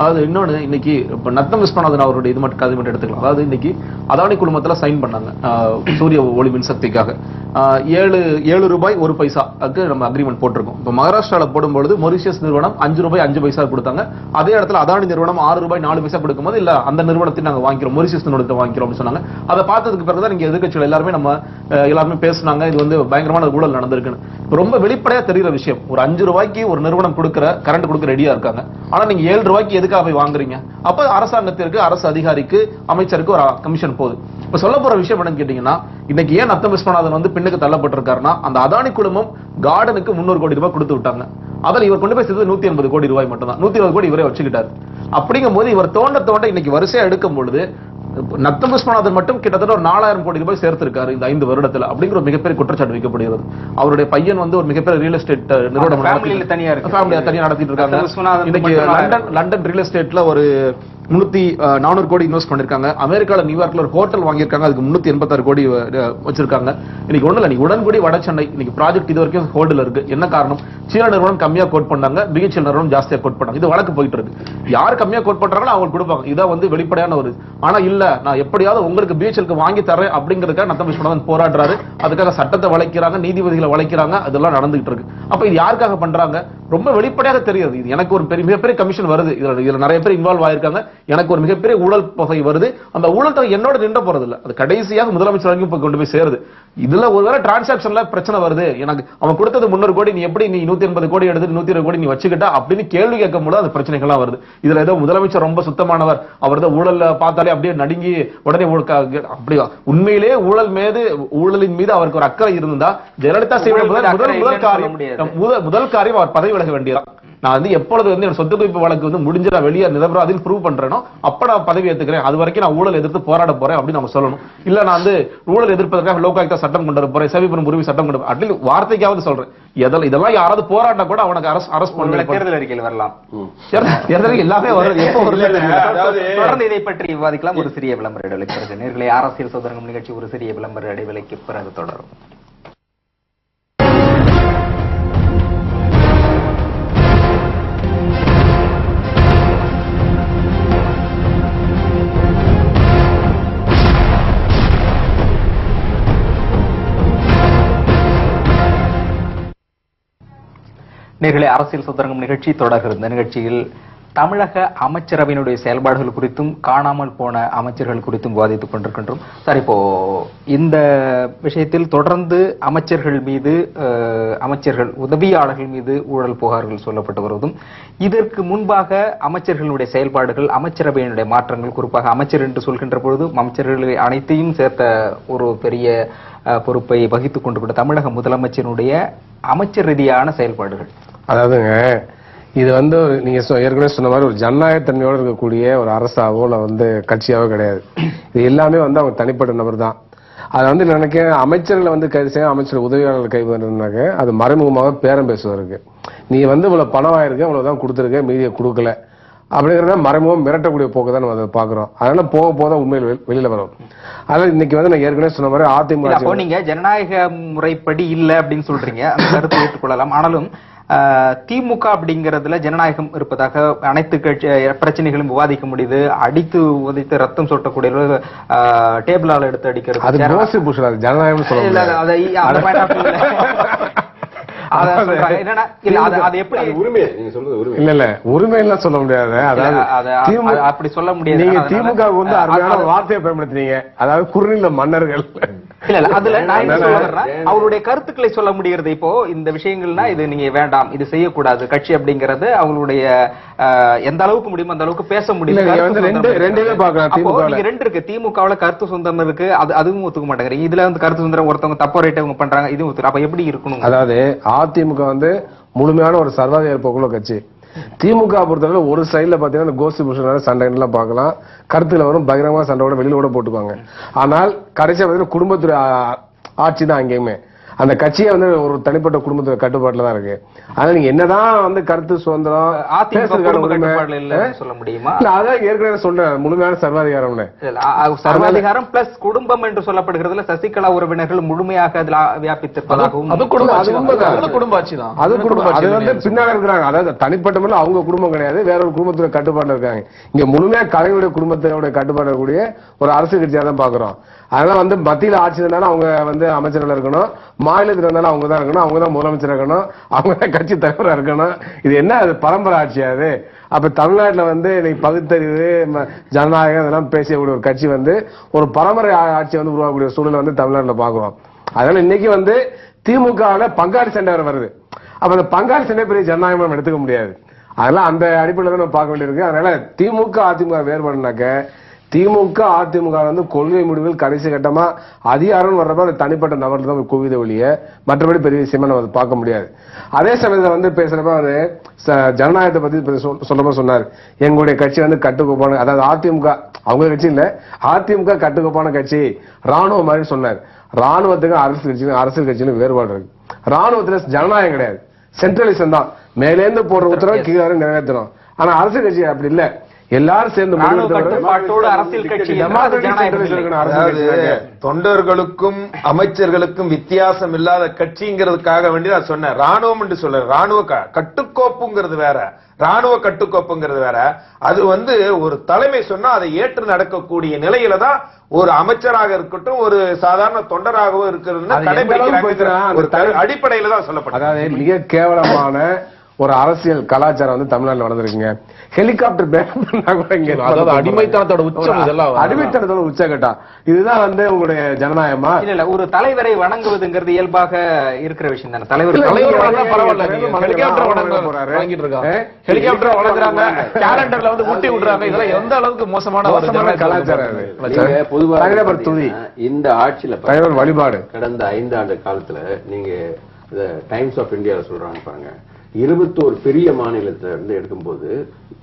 அதாவது இன்னொன்னு, இன்னைக்கு நத்தம் விஸ்வநாதன் அவருடைய இது மட்டும் கதை மட்டும் எடுத்துக்கலாம். அதாவது இன்னைக்கு அதானி குழுமத்துல சைன் பண்ணாங்க சூரிய ஒளி மின்சக்திக்காக 7 ரூபாய் 1 பைசாக்கு நம்ம அக்ரிமெண்ட் போட்டிருக்கோம். இப்போ மகாராஷ்டிரால போடும்போது மொரிஷியஸ் நிறுவனம் 5 ரூபாய் 5 பைசா கொடுத்தாங்க. அதே இடத்துல அதானி நிறுவனம் 6 ரூபாய் 4 பைசா கொடுக்கும்போது இல்ல அந்த நிறுவனத்தை நாங்க வாங்கிக்கிறோம், மொரிஷியஸ் நிறுவனத்தை வாங்கிக்கிறோம் சொன்னாங்க. அதை பார்த்ததுக்கு பிறகுதான் நீங்க எதிர்க்கட்சிகள் எல்லாருமே பேசினாங்க, இது வந்து பயங்கரமான ஊழல் நடந்திருக்குன்னு. ரொம்ப வெளிப்படையா தெரிகிற விஷயம், ஒரு 5 ரூபாய்க்கு ஒரு நிறுவனம் கரண்ட் கொடுக்க ரெடியா இருக்காங்க, ஆனா நீங்க 7 ரூபாய்க்கு எதுக்காக போய் வாங்குறீங்க? அப்ப அரசாங்கத்திற்கு, அரசு அதிகாரிக்கு, அமைச்சருக்கு ஒரு கமிஷன் போகுது. இப்ப சொல்ல போற விஷயம் என்னன்னு கேட்டீங்கன்னா, இன்னைக்கு ஏன் நத்தம் விஸ்வநாதன் வந்து பின்னுக்கு தள்ளப்பட்டிருக்காருன்னா, அந்த அதானி குழுமம் கார்டனுக்கு 300 கோடி ரூபாய் கொடுத்து விட்டாங்க. அதில் இவர் கொண்டு போய் சேர்த்தது 180 கோடி ரூபாய் மட்டும் தான். 120 கோடி இவரே வச்சுக்கிட்டாரு. அப்படிங்கும் போது இவர் தோண்ட இன்னைக்கு வரிசையா எடுக்கும் பொழுது நத்தம் விஸ்வநாதன் மட்டும் கிட்டத்தட்ட ஒரு 4000 கோடி ரூபாய் சேர்த்திருக்காரு இந்த 5 வருடத்துல, அப்படிங்கிற ஒரு மிகப்பெரிய குற்றச்சாட்டு வைக்கப்படுகிறது. அவருடைய பையன் வந்து ஒரு மிகப்பெரிய ரியல் எஸ்டேட் நிறுவனம் தனியா நடத்திட்டு இருக்காங்க. இன்னைக்கு லண்டன் ரியல் எஸ்டேட்ல ஒரு 400 கோடி இன்வெஸ்ட் பண்ணிருக்காங்க. அமெரிக்கால நியூயார்க்ல ஒரு ஹோட்டல் வாங்கியிருக்காங்க, அதுக்கு 386 கோடி வச்சிருக்காங்க. இன்னைக்கு ஒண்ணு இல்ல, நீ உடன்குடி வடசென்னை இன்னைக்கு ப்ராஜெக்ட் இது வரைக்கும் ஹோல்டில் இருக்கு. என்ன காரணம்? சீன நிறுவனம் கம்மியா கோட் பண்ணாங்க, பிஹெச்எல் நிறுவனம் ஜாஸ்தியா கோட் பண்ணாங்க. இது வழக்கு போயிட்டு இருக்கு. யார் கம்மியா கோட் பண்றாங்களோ அவங்க கொடுப்பாங்க. இதான் வந்து வெளிப்படையான ஒரு. ஆனா இல்ல, நான் எப்படியாவது உங்களுக்கு பிஹெச்எல்க்கு வாங்கி தரேன் அப்படிங்கிறதுக்காக நத்தம் விஸ்வநாதன் போராடுறாரு. அதுக்காக சட்டத்தை வளைக்கிறாங்க, நீதிபதிகளை வளைக்கிறாங்க, அதெல்லாம் நடந்துகிட்டு இருக்கு. அப்ப இது யாருக்காக பண்றாங்க? ரொம்ப வெளிப்படையாக தெரியுது. இது எனக்கு ஒரு மிகப்பெரிய கமிஷன் வருது, இதுல நிறைய பேர் இன்வால்வ் ஆயிருக்காங்க, எனக்கு ஒரு மிகப்பெரிய ஊழல் தொகை வருது. அந்த ஊழல் தொகை என்னோட நின்ற போறது இல்ல, அது கடைசியாக முதலமைச்சர் வரைக்கும் கொண்டு போய் சேருது. இதுல ஒருவேளை டிரான்சாக்ஷன்ல பிரச்சனை வருது, எனக்கு அவன் கொடுத்தது 300 கோடி, நீ எப்படி நீ 180 கோடி எடுத்து 120 கோடி நீ வச்சுக்கிட்டா அப்படின்னு கேள்வி கேட்கும் போது அந்த பிரச்சனைகள்லாம் வருது. இதுல ஏதோ முதலமைச்சர் ரொம்ப சுத்தமானவர், அவர் தான் ஊழல் பார்த்தாலே அப்படியே நடுங்கி உடனே அப்படி உண்மையிலேயே ஊழலின் மீது அவருக்கு ஒரு அக்கறை இருந்தா ஜெயலலிதா செய்த முதல் காரியம் அவர் பதவி விலக வேண்டியதான். நான் வந்து எப்பொழுது வந்து என் சொத்து குவிப்பு வழக்கு வந்து முடிஞ்ச வெளியே நிரபராதின்னு ப்ரூவ் பண்றேனோ அப்ப நான் பதவி ஏத்துக்கிறேன், அது வரைக்கும் நான் ஊழல் எதிர்த்து போராட போறேன் அப்படின்னு நம்ம சொல்லணும். இல்ல நான் வந்து ஊழல் எதிர்ப்பதற்காக லோகாயுக்தா சட்டம் கொண்டு வர போறேன், செவிபுரம் உரிமை சட்டம் கொண்டு அட்லீஸ்ட் வார்த்தைக்காவது சொல்றேன். இதெல்லாம் யாராவது போராடினா கூட அவனுக்கு அரஸ்ட் பண்ண தேர்தல் அறிக்கையில் வரலாம். தேர்தல் எல்லாமே வரும். எப்போ தொடர்ந்து இதை பற்றி விவாதிக்கலாம். ஒரு சிறிய விளம்பர இடைவெளிக்கு பிறகு நேர்களை அரசியல் சதுரங்கம் நிகழ்ச்சி ஒரு சிறிய விளம்பர இடைவெளிக்கு பிறகு தொடரும். நேர்களை அரசியல் சதுரங்கம் நிகழ்ச்சி தொடர்கிறது. இந்த நிகழ்ச்சியில் தமிழக அமைச்சரவையினுடைய செயல்பாடுகள் குறித்தும் காணாமல் போன அமைச்சர்கள் குறித்தும் விவாதித்துக் கொண்டிருக்கின்றோம். சார், இப்போ இந்த விஷயத்தில் தொடர்ந்து அமைச்சர்கள் மீது, அமைச்சர்கள் உதவியாளர்கள் மீது ஊழல் புகார்கள் சொல்லப்பட்டு வருவதும், இதற்கு முன்பாக அமைச்சர்களுடைய செயல்பாடுகள், அமைச்சரவையினுடைய மாற்றங்கள், குறிப்பாக அமைச்சர் என்று சொல்கின்ற பொழுது அமைச்சர்களை அனைத்தையும் சேர்த்த ஒரு பெரிய பொறுப்பை வகித்துக் கொண்டு தமிழக முதலமைச்சருடைய அமைச்சர் ரீதியான செயல்பாடுகள். அதாவதுங்க, இது வந்து நீங்க ஏற்கனவே சொன்ன மாதிரி ஒரு ஜனநாயகத்தன்மையோடு இருக்கக்கூடிய ஒரு அரசாவோ இல்லை வந்து கட்சியாவோ கிடையாது. இது எல்லாமே வந்து அவங்க தனிப்பட்ட நபர் தான். அதை வந்து நினைக்க அமைச்சர்களை வந்து கைது செய்ய, அமைச்சர் உதவியாளர்கள் கைது பண்ணுறாங்க, அது மறைமுகமாக பேரம் பேசுவதற்கு. நீ வந்து இவ்வளவு பணம் ஆயிருக்கு, இவ்வளவுதான் கொடுத்துருக்க, மீதியை கொடுக்கல அப்படிங்கிறத மறைமுகம் மிரட்டக்கூடிய போக்கு தான் நம்ம அதை பாக்குறோம். அதனால போக போதான் உண்மையில் வெளியில வரும். அதனால இன்னைக்கு வந்து நான் ஏற்கனவே சொன்ன மாதிரி அதிமுக அப்போ நீங்க ஜனநாயக முறைப்படி இல்ல அப்படின்னு சொல்றீங்க, அந்த கருத்தை ஏற்றுக்கொள்ளலாம். ஆனாலும் திமுக அப்படிங்கறதுல ஜனநாயகம் இருப்பதாக அனைத்து கட்சி பிரச்சனைகளும் விவாதிக்க முடியுது. அடித்து உதைத்து ரத்தம் சொட்டக்கூடிய டேபிளால எடுத்து அடிக்கிறது ஜனநாயகம் உரிமையெல்லாம் சொல்ல முடியாது. அப்படி சொல்ல முடியாது. நீங்க திமுக வந்து அருமையான வார்த்தையை பயன்படுத்தினீங்க, அதாவது குறுநில மன்னர்கள். இல்ல அதுல நான் அவருடைய கருத்துக்களை சொல்ல முடிகிறது. இப்போ இந்த விஷயங்கள்னா இது நீங்க வேண்டாம், இது செய்யக்கூடாது கட்சி அப்படிங்கறது அவங்களுடைய எந்த அளவுக்கு முடியுமோ அந்த அளவுக்கு பேச முடியும். ரெண்டு இருக்கு, திமுகவுல கருத்து சுதந்திரம் இருக்கு, அதுவும் ஒத்துக்க மாட்டேங்கிறீங்க. இதுல வந்து கருத்து சுதந்திரம் ஒருத்தவங்க தப்ப ரைட் அவங்க பண்றாங்க, இதுவும் ஒத்துக்க. அப்ப எப்படி இருக்கணும்? அதாவது அதிமுக வந்து முழுமையான ஒரு சர்வாதிகார போக்குள்ள கட்சி. திமுக பொறுத்தவரை ஒரு சைட்ல பாத்தீங்கன்னா கோஷ்டி புருஷனால சண்டை எல்லாம் பார்க்கலாம், கருத்துல வரும் பகிரங்கமா சண்டையோட வெளியில கூட போட்டுப்பாங்க. ஆனால் கடைசியா பாத்தீங்கன்னா குடும்பத்துறை ஆட்சி தான் அங்கேயுமே. அந்த கட்சியை வந்து ஒரு தனிப்பட்ட குடும்பத்துறை கட்டுப்பாட்டுல தான் இருக்கு. அதனால நீங்க என்னதான் வந்து கருத்து சுதந்திரம் சொல்ல முடியுமா? அதான் ஏற்கனவே சொல்றேன், முழுமையான சர்வாதிகாரம்னு. சர்வாதிகாரம் பிளஸ் குடும்பம் என்று சொல்லப்படுகிறதுல சசிகலா உறவினர்கள் முழுமையாக அதில் வியாபித்திருப்பதாகவும் அது குடும்ப ஆட்சி தான். அது வந்து பின்னால இருக்கிறாங்க. அதாவது தனிப்பட்ட முறையில் அவங்க குடும்பம் கிடையாது, வேற ஒரு குடும்பத்துல கட்டுப்பாடுல இருக்காங்க. இங்க முழுமையா கலைஞருடைய குடும்பத்தினுடைய கட்டுப்பாடு இருக்கக்கூடிய ஒரு அரசு கட்சியா தான் பாக்குறோம். அதனால வந்து மத்தியில ஆட்சி இருந்தாலும் அவங்க வந்து அமைச்சர்கள் இருக்கணும், மாநிலத்தில் இருந்தாலும் அவங்க தான் இருக்கணும், அவங்க தான் முதலமைச்சர் இருக்கணும், அவங்க தான் கட்சி தலைவராக இருக்கணும். இது என்ன அது பரம்பரை ஆட்சியாது? அப்ப தமிழ்நாட்டில் வந்து இன்னைக்கு பகுத்தறிவு ஜனநாயகம் இதெல்லாம் பேசக்கூடிய ஒரு கட்சி வந்து ஒரு பரம்பரை ஆட்சியை வந்து உருவாக்கக்கூடிய சூழலை வந்து தமிழ்நாட்டில் பாக்குறோம். அதனால இன்னைக்கு வந்து திமுகவில் பங்காளி சண்டை வருது. அப்ப அந்த பங்காளி சண்டை பெரிய ஜனநாயகம் எடுத்துக்க முடியாது. அதெல்லாம் அந்த அடிப்படையில் நம்ம பார்க்க வேண்டியிருக்கு. அதனால திமுக அதிமுக வேறுபாடுனாக்க திமுக அதிமுக வந்து கொள்கை முடிவில் கடைசி கட்டமா அதிகாரம் வர்றப்ப அந்த தனிப்பட்ட நபர்கள் தான் குவித ஒழிய மற்றபடி பெரிய விஷயமா நம்ம பார்க்க முடியாது. அதே சமயத்துல வந்து பேசுறப்ப அவரு ஜனநாயகத்தை பத்தி சொல்லப்ப சொன்னார், எங்களுடைய கட்சி வந்து கட்டுக்கோப்பான, அதாவது அதிமுக அவங்க கட்சி இல்ல, அதிமுக கட்டுக்கோப்பான கட்சி, ராணுவம் மாதிரி சொன்னார். ராணுவத்துக்கும் அரசியல் கட்சியிலும் வேறுபாடு இருக்கு. ராணுவத்துல ஜனநாயகம் கிடையாது, சென்ட்ரலிசம் தான். மேலேந்து போடுற உத்தரவை கீழே நிறைவேற்றணும். ஆனா அரசியல் கட்சி அப்படி இல்ல, எல்லாரும் சேர்ந்து தொண்டர்களுக்கும் அமைச்சர்களுக்கும் வித்தியாசம் இல்லாத கட்சிங்கிறதுக்காக வேண்டி நான் சொன்னேன். ராணுவம் என்று சொல்ல, ராணுவ கட்டுக்கோப்புங்கிறது வேற, ராணுவ கட்டுக்கோப்புங்கிறது வேற. அது வந்து ஒரு தலைமை சொன்னா அதை ஏற்று நடக்கக்கூடிய நிலையில தான் ஒரு அமைச்சராக இருக்கட்டும், ஒரு சாதாரண தொண்டராகவும் இருக்கிறது கடைபிடிக்கிறாங்க. அடிப்படையில தான் சொல்லப்படும். அதாவது மிக கேவலமான ஒரு அரசியல் கலாச்சாரம் வந்து தமிழ்நாட்டில் வளர்ந்துருக்குங்க. ஹெலிகாப்டர் அடிமைத்தனத்தோட உச்சம், இதெல்லாம் அடிமைத்தனத்தோட உச்சகட்டா. இதுதான் வந்து உங்களுடைய ஜனநாயகமா? இல்ல, ஒரு தலைவரை வணங்குவதுங்கிறது இயல்பாக இருக்கிற விஷயம் தானே. தலைவர் ஹெலிகாப்டர் வணங்குறாங்க, கேலண்டர்ல வந்து ஊட்டி விடுறாங்க. இதெல்லாம் எந்த அளவுக்கு மோசமான கலாச்சாரம். பொதுவாக இந்த ஆட்சியில வழிபாடு கடந்த 5 ஆண்டு காலத்துல நீங்க டைம்ஸ் ஆஃப் இந்தியாவில் சொல்றாங்க பாருங்க, 21 பெரிய மாநிலத்துல இருந்து எடுக்கும்போது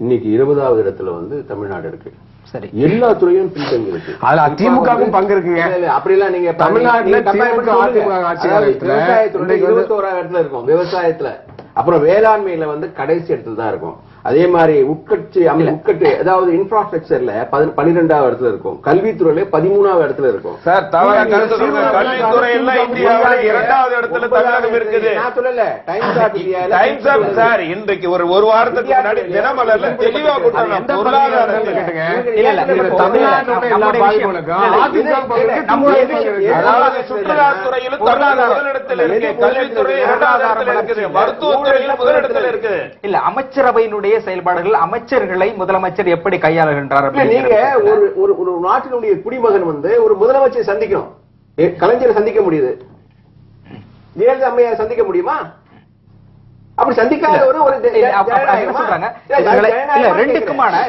இன்னைக்கு 20வது இடத்துல வந்து தமிழ்நாடு இருக்கு. சரி, எல்லா துறையும் பின்தங்கி இருக்கு. அதுல திமுகவும் பங்கு இருக்குங்க. அப்படிலாம் நீங்க தமிழ்நாட்டுல விவசாயத்துல 21வது இடத்துல இருக்கும், விவசாயத்துல. அப்புறம் வேளாண்மையில வந்து கடைசி இடத்துல தான் இருக்கும். அதே மாதிரி உட்கட்டு அதாவது இன்ஃப்ராஸ்ட்ரக்சர்ல 12வது இடத்துல இருக்கும், கல்வித்துறையில 13வது இடத்துல இருக்கும். சார் தவறா கருத்து சொல்லுங்க. கல்வித்துறையில இந்தியாவுல 2வது இடத்துல தமிழகம் இருக்குது. நான் சொல்லல, டைம்ஸ் ஆஃப் சார் இன்றைக்கு ஒரு வாரத்துக்கு முன்னாடி தினமலர்ல தெளிவா கொடுத்தாங்க. அதாவது சுற்றுலாத்துறையிலும் முதலிடத்தில் இருக்கு, கல்வித்துறை 2வது இடத்துல இருக்குது, மருத்துவத்துறையிலும் முதலிடத்தில் இருக்குது. இல்ல, அமைச்சரவையினுடைய செயல்பாடுகள் அமைச்சர்களை முதலமைச்சர் எப்படி கையாளுகின்றார்? நீங்க ஒரு நாட்டினுடைய குடிமகன் வந்து ஒரு முதலமைச்சரை சந்திக்கணும், கலைஞரை சந்திக்க முடியுது, ஜெயலலிதா அம்மையை சந்திக்க முடியுமா? அப்படி சந்திக்காத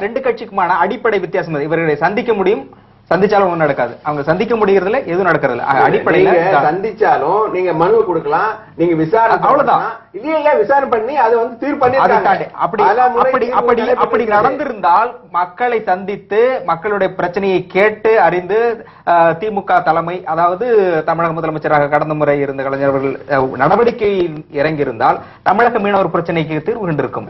ரெண்டு கட்சிக்குமான அடிப்படை வித்தியாசம். இவர்களை சந்திக்க முடியும், சந்திச்சாலும் ஒண்ணும் நடக்காது. அவங்க சந்திக்க முடியறதுல எதுவும் நடக்கிறது இல்ல. அடிப்படையில சந்திச்சாலும் நீங்க மனு கொடுக்கலாம், நீங்க விசாரணை அவ்வளவுதான். இல்லையா விசாரணை பண்ணி அதை வந்து தீர்ப்பு அப்படி நடந்திருந்தால் மக்களை சந்தித்து மக்களுடைய பிரச்சனையை கேட்டு அறிந்து திமுக தலைமை, அதாவது தமிழக முதலமைச்சராக கடந்த முறை இருந்த கலைஞர் அவர்கள் நடவடிக்கையில் இறங்கியிருந்தால் தமிழக மீனவர் பிரச்சனைக்கு தீர்வு கண்டிருக்கும்,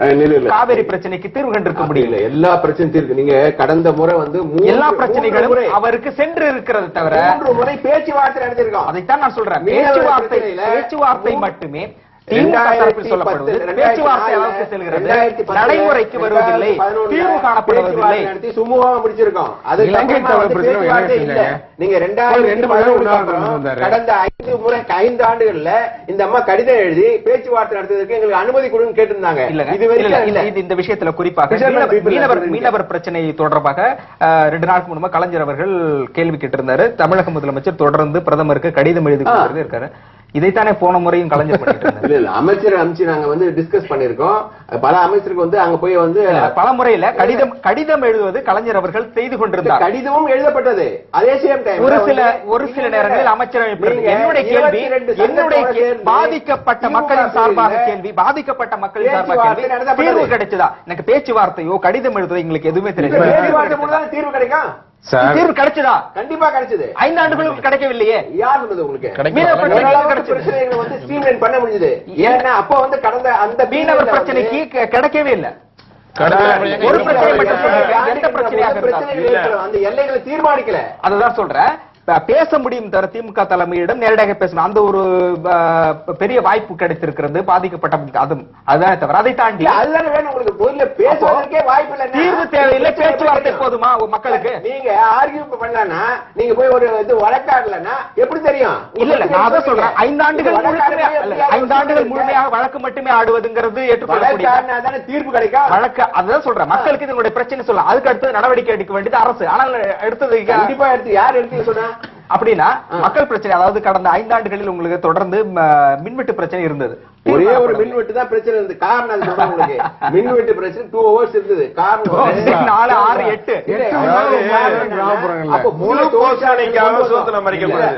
காவிரி பிரச்சனைக்கு தீர்வு கண்டிருக்க முடியல. எல்லா பிரச்சனையும் தீர்வு. நீங்க கடந்த முறை வந்து எல்லா பிரச்சனைகளும் அவருக்கு சென்று இருக்கிறது தவிர 3 முறை பேச்சுவார்த்தை நடத்திருக்கோம். அதைத்தான் நான் சொல்றேன். பேச்சுவார்த்தை மட்டுமே பேச்சுவார்த்தை அளவுக்கு செல்கிறது, நடைமுறைக்கு வருவதில்லை, தீர்வு காணப்படுவதில்லை. சுமூகமா முடிச்சிருக்கோம். அது நீங்க 2002 கடந்த 5 ஆண்டுகள்ல இந்த அம்மா கடிதம் எழுதி பேச்சுவார்த்தை நடத்துவதற்கு எங்களுக்கு அனுமதி கொடுன்னு கேட்டிருந்தாங்க. இந்த விஷயத்துல குறிப்பாக மீனவர் பிரச்சனை தொடர்பாக 2 நாளுக்கு முன்பாக கலைஞர் அவர்கள் கேள்வி கேட்டிருந்தாரு. தமிழக முதலமைச்சர் தொடர்ந்து பிரதமருக்கு கடிதம் எழுதி இருக்காரு. இதைத்தானே போன முறையும் கலைஞர் பண்ணிட்டு இருந்தாங்க. அமைச்சர் அமைச்சு நாங்க வந்து டிஸ்கஸ் பண்ணிருக்கோம். பல அமைச்சருக்கு வந்து அங்க போய் வந்து பல முறையில கடிதம் எழுதுவது கலைஞர் அவர்கள் செய்து கொண்டிருந்தார். கடிதமும் எழுதப்பட்டது. அதே சேம் டைம் ஒரு சில நேரங்களில் அமைச்சரவை என்னுடைய பாதிக்கப்பட்ட மக்களின் சார்பாக கேள்வி, பாதிக்கப்பட்ட மக்களின் சார்பாக கேள்வி, தீர்வு கிடைச்சதா? எனக்கு பேச்சுவார்த்தையோ கடிதம் எழுதுவதோ எங்களுக்கு எதுவுமே தெரியாது. தீர்வு கிடைக்கும். தீர்வு கிடைச்சதா? கண்டிப்பா கிடைச்சது. 5 ஆண்டுகளுக்கு கிடைக்கவில்லையே. யார் சொன்னது உங்களுக்கு? பிரச்சனைகளை வந்து ஸ்ட்ரீம்லைன் பண்ண முடிஞ்சது. ஏன்னா அப்ப வந்து கடந்த அந்த மீனவர் பிரச்சனைக்கு கிடைக்கவே இல்லை. ஒரு பிரச்சனை மட்டும் எந்த பிரச்சனையாக அந்த எல்லைகளை தீர்மானிக்கல. அதுதான் சொல்றேன். பேச முடியும் தவிர திமுக தலைமையிடம் நேரடியாக பேசணும், அந்த ஒரு பெரிய வாய்ப்பு கிடைத்திருக்கிறது பாதிக்கப்பட்ட. அதுதான் தவிர அதை தாண்டி அதுதானே வேணும் உங்களுக்கு. பேசுவதற்கே வாய்ப்பு இல்லை, தீர்வு தேவையில்லை, பேச்சுவார்த்தை போதுமா மக்களுக்கு? நீங்க ஆர்கியூ பண்ணலன்னா, நீங்க போய் ஒரு இது வழக்காடலன்னா எப்படி தெரியும்? இல்ல நான் அதான் சொல்றேன். 5 ஆண்டுகள் முழுமையாக வழக்கு மட்டுமே ஆடுவதுங்கிறது ஏற்றுக்கொள்ள தீர்ப்பு கிடைக்கும். வழக்கு அதுதான் சொல்றேன். மக்களுக்கு இதனுடைய பிரச்சனை சொல்ல, அதுக்கு அடுத்து நடவடிக்கை எடுக்க வேண்டியது அரசு. ஆனால் எடுத்தது கண்டிப்பா எடுத்து யார் எடுத்து சொன்னா அப்படின்னா மக்கள் பிரச்சனை, அதாவது கடந்த 5 ஆண்டுகளில் உங்களுக்கு தொடர்ந்து மின்வெட்டு பிரச்சனை இருந்தது. ஒரே ஒரு மின்வெட்டு தான் பிரச்சனை இருந்தது. காரணம் அது சொல்றேன் உங்களுக்கு. மின்வெட்டு பிரச்சனை 2 hours இருந்தது. காரணம் 4, 6, 8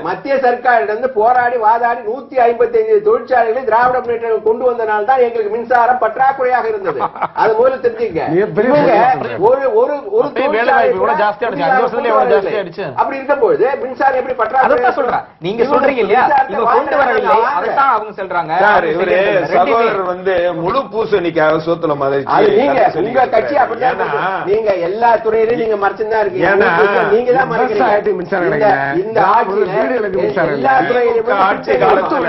மத்திய சர்க்காரிடம் போராடி வாதாடி 155 தொழிற்சாலைகளை திராவிட முன்னேற்ற கொண்டு வந்தனால தான் எங்களுக்கு மின்சாரம் பற்றாக்குறையாக இருந்தது. அது முதல்ல தெரிஞ்சுங்க. ஒரு அப்படி இருக்கும்போது மின்சாரம் எப்படி பற்றாக்குறை சொல்றேன்? நீங்க சொல்றீங்க இல்லையா, இவங்க கொண்டு வரவில்லை, அதைத்தான் அவங்க சொல்றாங்க. சகோதரர் வந்து முழு பூசணிக்காக சோத்துல மாதிரி உங்க கட்சி அப்படிதான். நீங்க எல்லா துறையிலும் நீங்க மறைச்சுதான் இருக்கீங்க. நீங்க தான் மறைக்கிறீங்க. இந்த ஆட்சியில எல்லா துறையிலும் ஆட்சி காலத்துல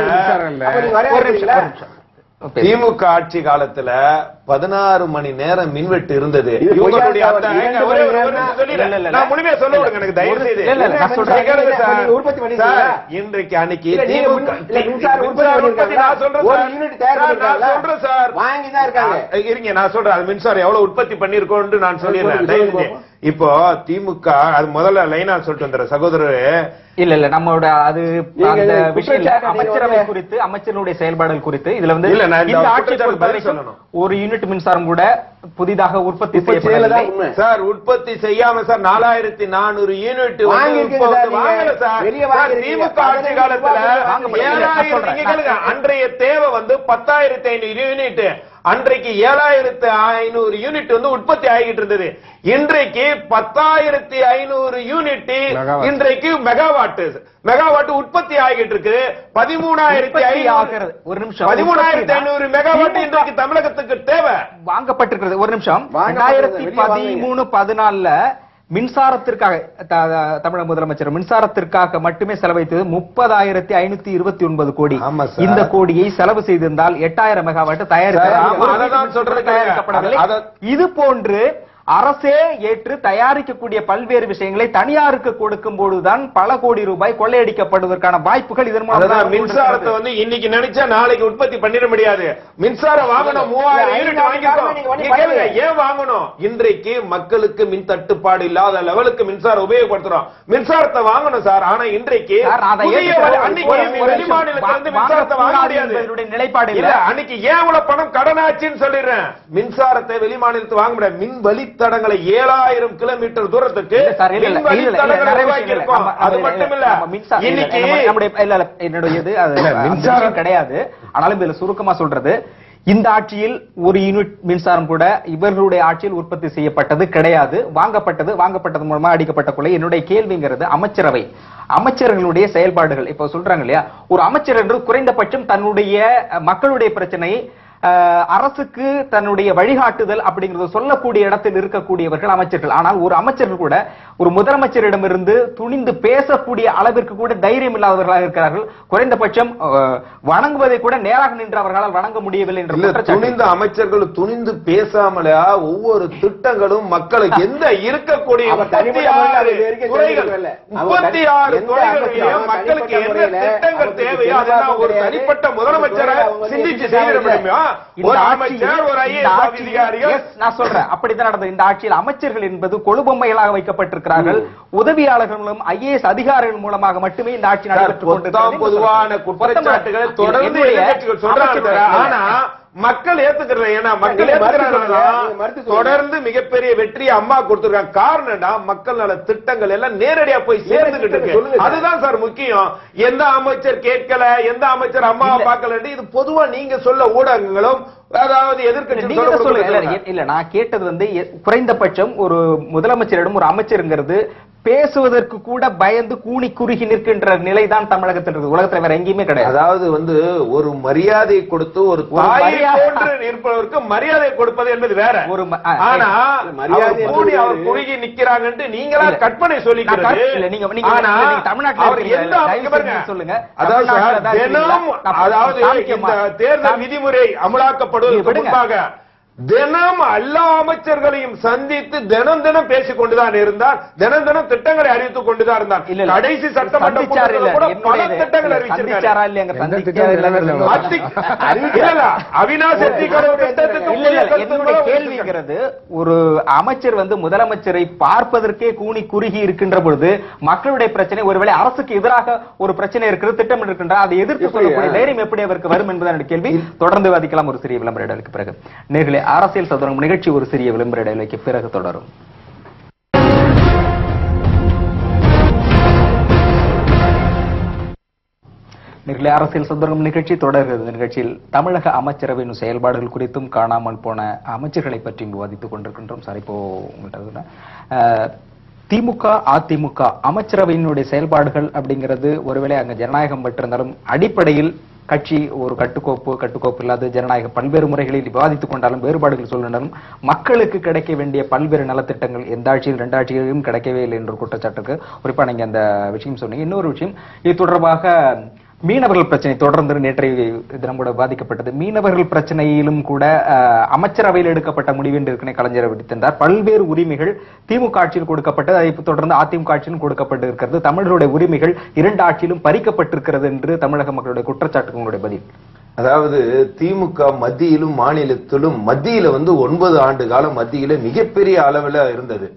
திமுக ஆட்சி காலத்துல 16 மணி நேரம் மின்வெட்டு இருந்தது. இன்றைக்கு அன்னைக்கு இருங்க, நான் சொல்றேன் அது மின்சாரம் எவ்வளவு உற்பத்தி பண்ணிருக்கோம் நான் சொல்லிடுறேன். இப்போ திமுக அது முதல்ல லைனா சொல்லிட்டு வந்த சகோதரர் இல்ல நம்மளோட அது அந்த விஷயம் அமைச்சரவை குறித்து, அமைச்சருடைய செயல்பாடுகள் குறித்து இதுல வந்து இந்த ஆட்சி சொல்லணும். ஒரு யூனிட் மின்சாரம் கூட புதிதாக உற்பத்தி செய்யப்படவில்லை சார். உற்பத்தி செய்யாம சார் 4400 யூனிட் வாங்கல சார். திமுக ஆட்சி காலத்துல அன்றைய தேவை வந்து 10,500 யூனிட். அன்றைக்கு 7,500 யூனிட் வந்து உற்பத்தி ஆகிட்டு இருந்தது. இன்றைக்கு 10,500 யூனிட் இன்றைக்கு மெகாவாட் உற்பத்தி ஆகிட்டு இருக்கு. 13,500 ஒரு நிமிஷம் 13,500 மெகாவாட் இன்றைக்கு தமிழகத்துக்கு தேவை வாங்கப்பட்டிருக்கிறது. ஒரு நிமிஷம் 2013-14 மின்சாரத்திற்காக தமிழக முதலமைச்சர் மின்சாரத்திற்காக மட்டுமே செலவழித்தது 30,529 கோடி. இந்த கோடியை செலவு செய்திருந்தால் 8,000 மெகாவாட் தயாரிக்கப்படவில்லை. இது போன்று அரசே ஏற்று தயாரிக்கக்கூடிய பல்வேறு விஷயங்களை தனியாருக்கு கொடுக்கும் போதுதான் பல கோடி ரூபாய் கொள்ளையடிக்கப்படுவதற்கான வாய்ப்புகள் இதன் மூலம். மின்சாரத்தை வந்து இன்னைக்கு நினைச்சா நாளைக்கு உற்பத்தி பண்ணிட முடியாது. மின்சாரம் வாங்கணும் 3000 யூனிட் வாங்கிக்கோ. ஏன் வாங்கணும்? இன்றைக்கு மக்களுக்கு மின் தட்டுப்பாடு இல்லாத லெவலுக்கு மின்சாரம் உபயோகப்படுத்துறோம். மின்சாரத்தை வாங்கணும் சார். ஆனா இன்றைக்கு வெளிமாநிலத்திலிருந்து மின்சாரத்தை வாங்க முடியாது. நிலைப்பாடு இல்ல. அன்னைக்கு ஏன் இவ்வளவு பணம் கடனாச்சுன்னு சொல்லிடுறேன். மின்சாரத்தை வெளிமாநிலத்தை வாங்க முடியாது. மின் வழி வழித்தடங்களை 7000 கிலோமீட்டர் தூரத்துக்கு மின் வழித்தடங்களை உருவாக்கி இருக்கோம். அது மட்டும் இல்ல, இன்னைக்கு என்னுடைய மின்சாரம் கிடையாது. ஆனாலும் இதுல சுருக்கமா சொல்றது, இந்த ஆட்சியில் ஒரு யூனிட் மின்சாரம் கூட இவர்களுடைய ஆட்சியில் உற்பத்தி செய்யப்பட்டது கிடையாது. வாங்கப்பட்டது மூலமா அடிக்கப்பட்ட கொலை. என்னுடைய கேள்விங்கிறது அமைச்சர்களுடைய செயல்பாடுகள். இப்ப சொல்றாங்க இல்லையா, ஒரு அமைச்சர் என்று குறைந்தபட்சம் தன்னுடைய மக்களுடைய பிரச்சனை அரசுக்கு தன்னுடைய வழிகாட்டுதல் அப்படிங்கறத சொல்லக்கூடிய இடத்தில் இருக்கக்கூடியவர்கள் அமைச்சர்கள். ஆனால் ஒரு அமைச்சர்கள் கூட ஒரு முதலமைச்சரிடமிருந்து துணிந்து பேசக்கூடிய அளவிற்கு கூட தைரியம் இல்லாதவர்களாக இருக்கிறார்கள். குறைந்தபட்சம் வணங்குவதை கூட நேராக நின்று அவர்களால் வணங்க முடியவில்லை என்ற துணிந்த அமைச்சர்கள் துணிந்து பேசாமலா ஒவ்வொரு திட்டங்களும் மக்களுக்கு எந்த இருக்கக்கூடிய 36 துறைகளிலும் மக்களுக்கு என்ன திட்டங்கள் தேவையோ அதெல்லாம் ஒரு தனிப்பட்ட முதலமைச்சரை சிந்திச்சு செய்திட முடியுமா? ஒரு அமைச்சர், ஒரு ஐஏஎஸ் அதிகாரிகள், நான் சொல்றேன் அப்படித்தான் நடந்தது. இந்த ஆட்சியில் அமைச்சர்கள் என்பது கொழுபொம்மைகளாக வைக்கப்பட்டிருக்கிறார்கள். உதவியாளர்களும் ஐஏஎஸ் அதிகாரிகள் மூலமாக மட்டுமே இந்த ஆட்சி நடைபெற்றுக் கொண்டிருக்கிறது. பொதுவான குற்றச்சாட்டுகளை தொடர்ந்து எதிர்க்கட்சிகள் சொல்றாங்க. ஆனா மக்கள் ஏத்துக்கிறது. ஏன்னா மக்கள் தொடர்ந்து மிகப்பெரிய வெற்றியை அம்மா கொடுத்திருக்காங்க. காரணம் மக்கள் நல திட்டங்கள் எல்லாம் நேரடியா போய் சேர்ந்துகிட்டு இருக்கு. அதுதான் சார் முக்கியம். எந்த அமைச்சர் கேட்கல, எந்த அமைச்சர் அம்மாவை பார்க்கல, இது பொதுவா நீங்க சொல்ல ஊடகங்களும் அதாவது எதிர்க்கட்சி இல்ல. நான் கேட்டது குறைந்தபட்சம் ஒரு முதலமைச்சரிடம் ஒரு அமைச்சருங்கிறது பேசுவதற்கு கூட பயந்து கூனி குறுகி நிற்கின்ற நிலைதான் தமிழகத்தில் இருக்கு. உலகத்துல வேற எங்கேயுமே கிடையாது. அதாவது ஒரு மரியாதை கொடுத்து ஒரு தாயை போன்று இருப்பவருக்கு மரியாதை கொடுப்பது என்பது வேற. ஆனா அவர் குறுகி நிக்கிறாங்கன்னு நீங்களா கற்பனை சொல்லிக்கிறது. சொல்லுங்க. அதாவது இந்த தேர்தல் விதிமுறை அமலாக்கப்படுவதற்கு முன்பாக தினம் எல்லா அமைச்சர்களையும் சந்தித்து தினம் தினம் பேசிக் கொண்டுதான் இருந்தார். தினம் தினம் திட்டங்களை அறிவித்துக் கொண்டுதான் இருந்தார். கடைசி சட்டமன்ற பல திட்டங்கள் அறிவிச்சிருக்காரு. அவினாசி கேள்விங்கிறது, ஒரு அமைச்சர் முதலமைச்சரை பார்ப்பதற்கே கூனி குறுகி இருக்கின்ற பொழுது மக்களுடைய பிரச்சனை, ஒருவேளை அரசுக்கு எதிராக ஒரு பிரச்சனை இருக்கிறது, திட்டம் இருக்கின்ற அதை எதிர்த்து சொல்லக்கூடிய தைரியம் எப்படி அவருக்கு வரும் என்பதுதான் கேள்வி. தொடர்ந்து விவாதிக்கலாம் ஒரு சிறிய விளம்பர இடைவெளிக்கு பிறகு. நேர்களே, அரசியல் சதுரங்கம் நிகழ்ச்சி ஒரு சிறிய விளம்பர இடைவெளிக்கு பிறகு தொடரும். அரசியல் சதுரங்கம் நிகழ்ச்சி தொடர்கிறது. நிகழ்ச்சியில் தமிழக அமைச்சரவையின் செயல்பாடுகள் குறித்தும் காணாமல் போன அமைச்சர்களை பற்றி விவாதித்துக் கொண்டிருக்கின்றோம். சார், இப்போ திமுக அதிமுக அமைச்சரவையினுடைய செயல்பாடுகள் அப்படிங்கிறது ஒருவேளை அங்க ஜனநாயகம் பெற்றிருந்தாலும் அடிப்படையில் கட்சி ஒரு கட்டுக்கோப்பு இல்லாத ஜனநாயக பல்வேறு முறைகளில் விவாதித்துக் கொண்டாலும் வேறுபாடுகள் சொல்லினாலும் மக்களுக்கு கிடைக்க வேண்டிய பல்வேறு நலத்திட்டங்கள் எந்த ஆட்சியில் 2 ஆட்சிகளிலும் கிடைக்கவே இல்லை என்ற குற்றச்சாட்டுக்கு குறிப்பா நீங்க அந்த விஷயம் சொன்னீங்க. இன்னொரு விஷயம், இது தொடர்பாக மீனவர்கள் பிரச்சனை தொடர்ந்து நேற்றைய தினம் கூட பாதிக்கப்பட்டது. மீனவர்கள் பிரச்சனையிலும் கூட அமைச்சரவையில் எடுக்கப்பட்ட முடிவு என்று கலைஞர் விடுத்திருந்தார். பல்வேறு உரிமைகள் திமுக ஆட்சியில் கொடுக்கப்பட்டது, அதை தொடர்ந்து அதிமுக ஆட்சியிலும் கொடுக்கப்பட்டு இருக்கிறது. தமிழர்களுடைய உரிமைகள் 2 ஆட்சியிலும் பறிக்கப்பட்டிருக்கிறது என்று தமிழக மக்களுடைய குற்றச்சாட்டுக்கு உங்களுடைய பதில்? அதாவது திமுக மத்தியிலும் மாநிலத்திலும் மத்தியில 9 ஆண்டு காலம் மத்தியில மிகப்பெரிய அளவில் இருந்தது.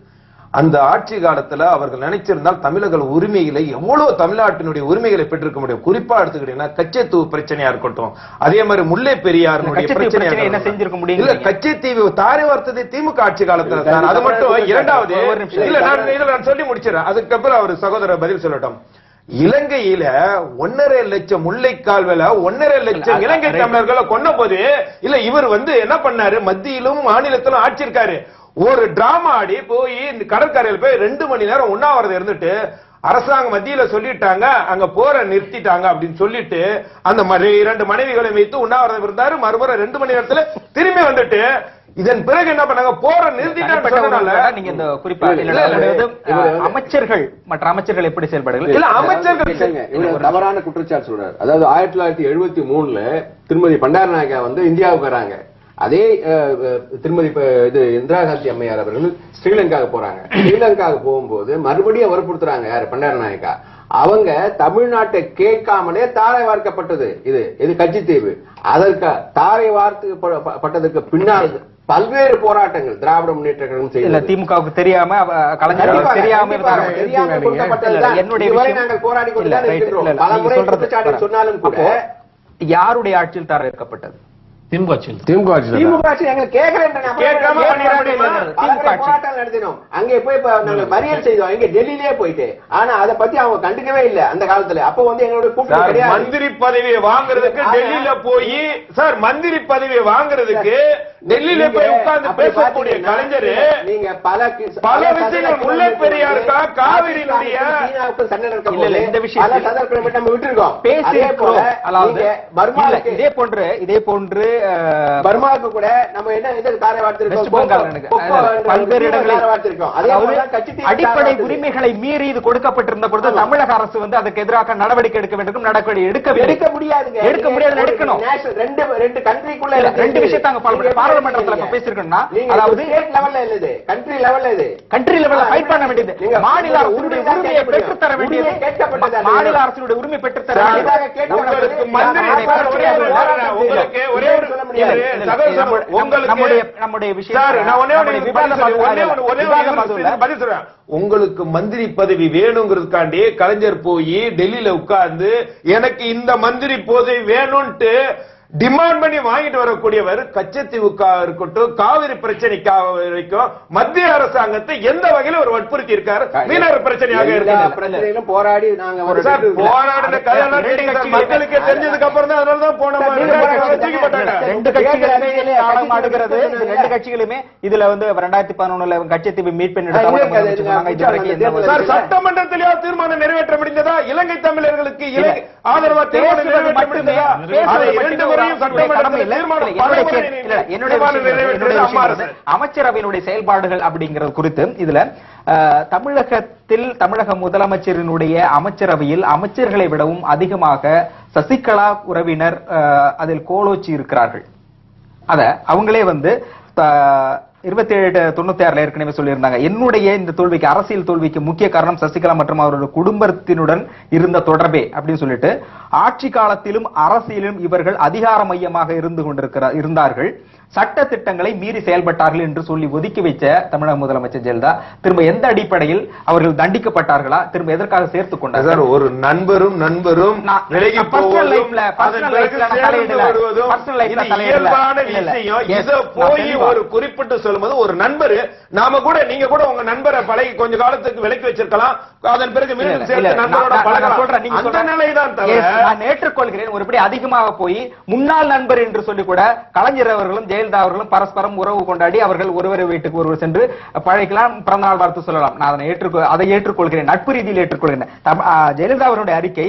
அந்த ஆட்சி காலத்துல அவர்கள் நினைச்சிருந்தால் தமிழக உரிமைகளை எவ்வளவு தமிழ்நாட்டினுடைய உரிமைகளை பெற்றிருக்க முடியும். குறிப்பா எடுத்துக்கிட்டீங்கன்னா கச்சத்தீவு பிரச்சனையா இருக்கட்டும், அதே மாதிரி முல்லை பெரியாருடைய பிரச்சனை என்ன செஞ்சிருக்க முடியும். இல்ல, கச்சத்தீவு தாரை வார்த்தது திமுக ஆட்சி காலத்துல தான். அது மட்டும் இரண்டாவது இல்ல, நான் சொல்லி முடிச்சிடறேன், அதுக்கப்புறம் அவர் சகோதரர் பதில் சொல்லட்டும். இலங்கையில 1.5 லட்சம் முல்லைக்கால்வல 1.5 லட்சம் இலங்கை தமிழர்களை கொன்ன போது இல்ல இவர் என்ன பண்ணாரு, மத்தியிலும் மாநிலத்திலும் ஆட்சி இருக்காரு, ஒரு டிராமா ஆடி போய் இந்த கடற்கரையில் போய் 2 மணி நேரம் உண்ணாவிரதம் இருந்துட்டு அரசாங்கம் மத்தியில சொல்லிட்டாங்க அங்க போற நிறுத்திட்டாங்க அப்படின்னு சொல்லிட்டு அந்த 2 மனைவிகளை வைத்து உண்ணாவிரதம் இருந்தாரு. மறுபடியும் 2 மணி நேரத்துல திரும்பி வந்துட்டு இதன் பிறகு என்ன பண்ணாங்க, போற நிறுத்திட்டாங்க. நீங்க இந்த குறிப்பா அமைச்சர்கள் மற்ற அமைச்சர்கள் எப்படி செயல்படுகள் இல்ல, அமைச்சர்கள் தவறான குற்றச்சாட்டு சொல்றாரு. அதாவது 1973 திருமதி பண்டாரநாயகா இந்தியாவுக்கு வராங்க. அதே திருமதி இந்திரா காந்தி அம்மையார் அவர்கள் ஸ்ரீலங்காவுக்கு போறாங்க. ஸ்ரீலங்காவுக்கு போகும்போது மறுபடியும் வற்புறுத்துறாங்க யாரு, பண்டாரநாயகா. அவங்க தமிழ்நாட்டை கேட்காமலே தாரை வார்க்கப்பட்டது. இது கட்சித்தீவு. அதற்கு தாரை வார்க்கப்பட்டதுக்கு பின்னால் பல்வேறு போராட்டங்கள் திராவிட முன்னேற்ற கழகம் செய்யல. திமுகவுக்கு தெரியாம நாங்கள் போராடி கொண்டுதான் இருக்கின்றோம். பல முறை குற்றச்சாட்டு சொன்னாலும் கூட யாருடைய ஆட்சியில் தாரை ஏற்கப்பட்டது? திமுக ஆட்சியில் எங்களுக்கு கேட்கறேன் போராட்டம் நடத்தினோம். அங்கே போய் நாங்க மறியல் செய்தோம், இங்க டெல்லியிலே போயிட்டு. ஆனா அதை பத்தி அவங்க கண்டுக்கவே இல்லை அந்த காலத்துல. அப்ப வந்து எங்களோட கூட்டம் கிடையாது. மந்திரி பதவியை வாங்குறதுக்கு டெல்லியில போய் சார் மந்திரி பதவியை வாங்குறதுக்கு டெல்லியில போய் உட்கார்ந்து பேசக்கூடிய கலைஞர் நீங்க பல விஷயங்கள் முல்லை பெரியாருக்கா காவிரியினுடைய இந்த விஷயம் நம்ம விட்டுருக்கோம். இதே போன்று பர்மாவுக்கு கூட நம்ம என்ன காரை பல்வேறு இடங்களில் அடிப்படை உரிமைகளை மீறி இது கொடுக்கப்பட்டிருந்த பொழுது தமிழக அரசு வந்து அதுக்கு எதிராக நடவடிக்கை எடுக்க வேண்டும். நடவடிக்கை எடுக்க முடியாது, எடுக்கணும். ரெண்டு கண்ட்ரிக்குள்ள ரெண்டு விஷயத்தாங்க பாராளுமன்றத்துல பேசிருக்கோம்னா, அதாவது கண்ட்ரி லெவல்ல ஃபைட் பண்ண வேண்டியது, மாநில அரசுடைய உரிமையை பெற்றுத் தர வேண்டியது, மாநில அரசுடைய உரிமை பெற்றுத் தர உங்களுக்கு மந்திரி பதவி வேணுங்கிறதுக்காண்டி கலைஞர் போய் டெல்லியில உட்கார்ந்து எனக்கு இந்த மந்திரி பதவி வேணும்ட்டு டிமாண்ட் பண்ணி வாங்கிட்டு வரக்கூடியவர் கச்சத்தீவுக்காக இருக்கட்டும், காவிரி பிரச்சனைக்காக வரைக்கும் மத்திய அரசாங்கத்தை எந்த வகையில ஒரு வற்புறுத்தி இருக்காரு. மீனவர் பிரச்சனையாக இருக்கு போராடி போராடின கதையெல்லாம் மக்களுக்கு தெரிஞ்சதுக்கு அப்புறம் தான் அதனாலதான் போன ரெண்டு கட்சிகளுமே இதுல வந்து 2011 கச்சத்தீவு மீட் பண்ணி சட்டமன்றத்திலேயே தீர்மானம் நிறைவேற்ற முடிந்ததா? இலங்கை தமிழர்களுக்கு ஆதரவா தீர்மானம் நிறைவேற்ற முடிந்ததா? அமைச்சரவையினுடைய செயல்பாடுகள் அப்படிங்கிறது குறித்து இதுல தமிழக முதலமைச்சரினுடைய அமைச்சரவையில் அமைச்சர்களை விடவும் அதிகமாக சசிகலா உறவினர் அதில் கோலோச்சி இருக்கிறார்கள். அத அவங்களே வந்து 2796 ஏற்கனவே சொல்லியிருந்தாங்க. என்னுடைய இந்த தோல்விக்கு, அரசியல் தோல்விக்கு முக்கிய காரணம் சசிகலா மற்றும் அவருடைய குடும்பத்தினுடன் இருந்த தொடர்பே அப்படின்னு சொல்லிட்டு, ஆட்சி காலத்திலும் அரசியலிலும் இவர்கள் அதிகார மையமாக இருந்தார்கள், சட்ட திட்டங்களை மீறி செயல்பட்டார்கள் என்று சொல்லி ஒதுக்கி வைத்த தமிழக முதலமைச்சர் ஜெயலலிதா திரும்ப எந்த அடிப்படையில் அவர்கள் தண்டிக்கப்பட்டார்களா, திரும்ப எதற்காக சேர்த்துக் கொண்டார்? ஒரு நண்பரும் ஒரு குறிப்பிட்டு சொல்லும்போது ஒரு நண்பர் நாம கூட நீங்க கூட உங்க நண்பரை பழகி கொஞ்ச காலத்துக்கு விலக்கி வச்சிருக்கலாம், அதன் பிறகு மீண்டும் சேர்த்து நண்பரோட நான் ஏற்றுக்கொள்கிறேன். ஒருபடி அதிகமாக போய் முன்னாள் நண்பர் என்று சொல்லி கூட கலைஞர் அவர்களும் ஜெயலலிதா அவர்களும் பரஸ்பரம் உறவு கொண்டாடி அவர்கள் ஒருவர் வீட்டுக்கு ஒருவர் சென்று பழகலாம், பிறந்த நாள் வாழ்த்து சொல்லலாம். நான் அதை ஏற்றுக்கொள்கிறேன், நட்பு ரீதியில் ஏற்றுக்கொள்கிறேன். ஜெயலலிதா அவருடைய அறிக்கை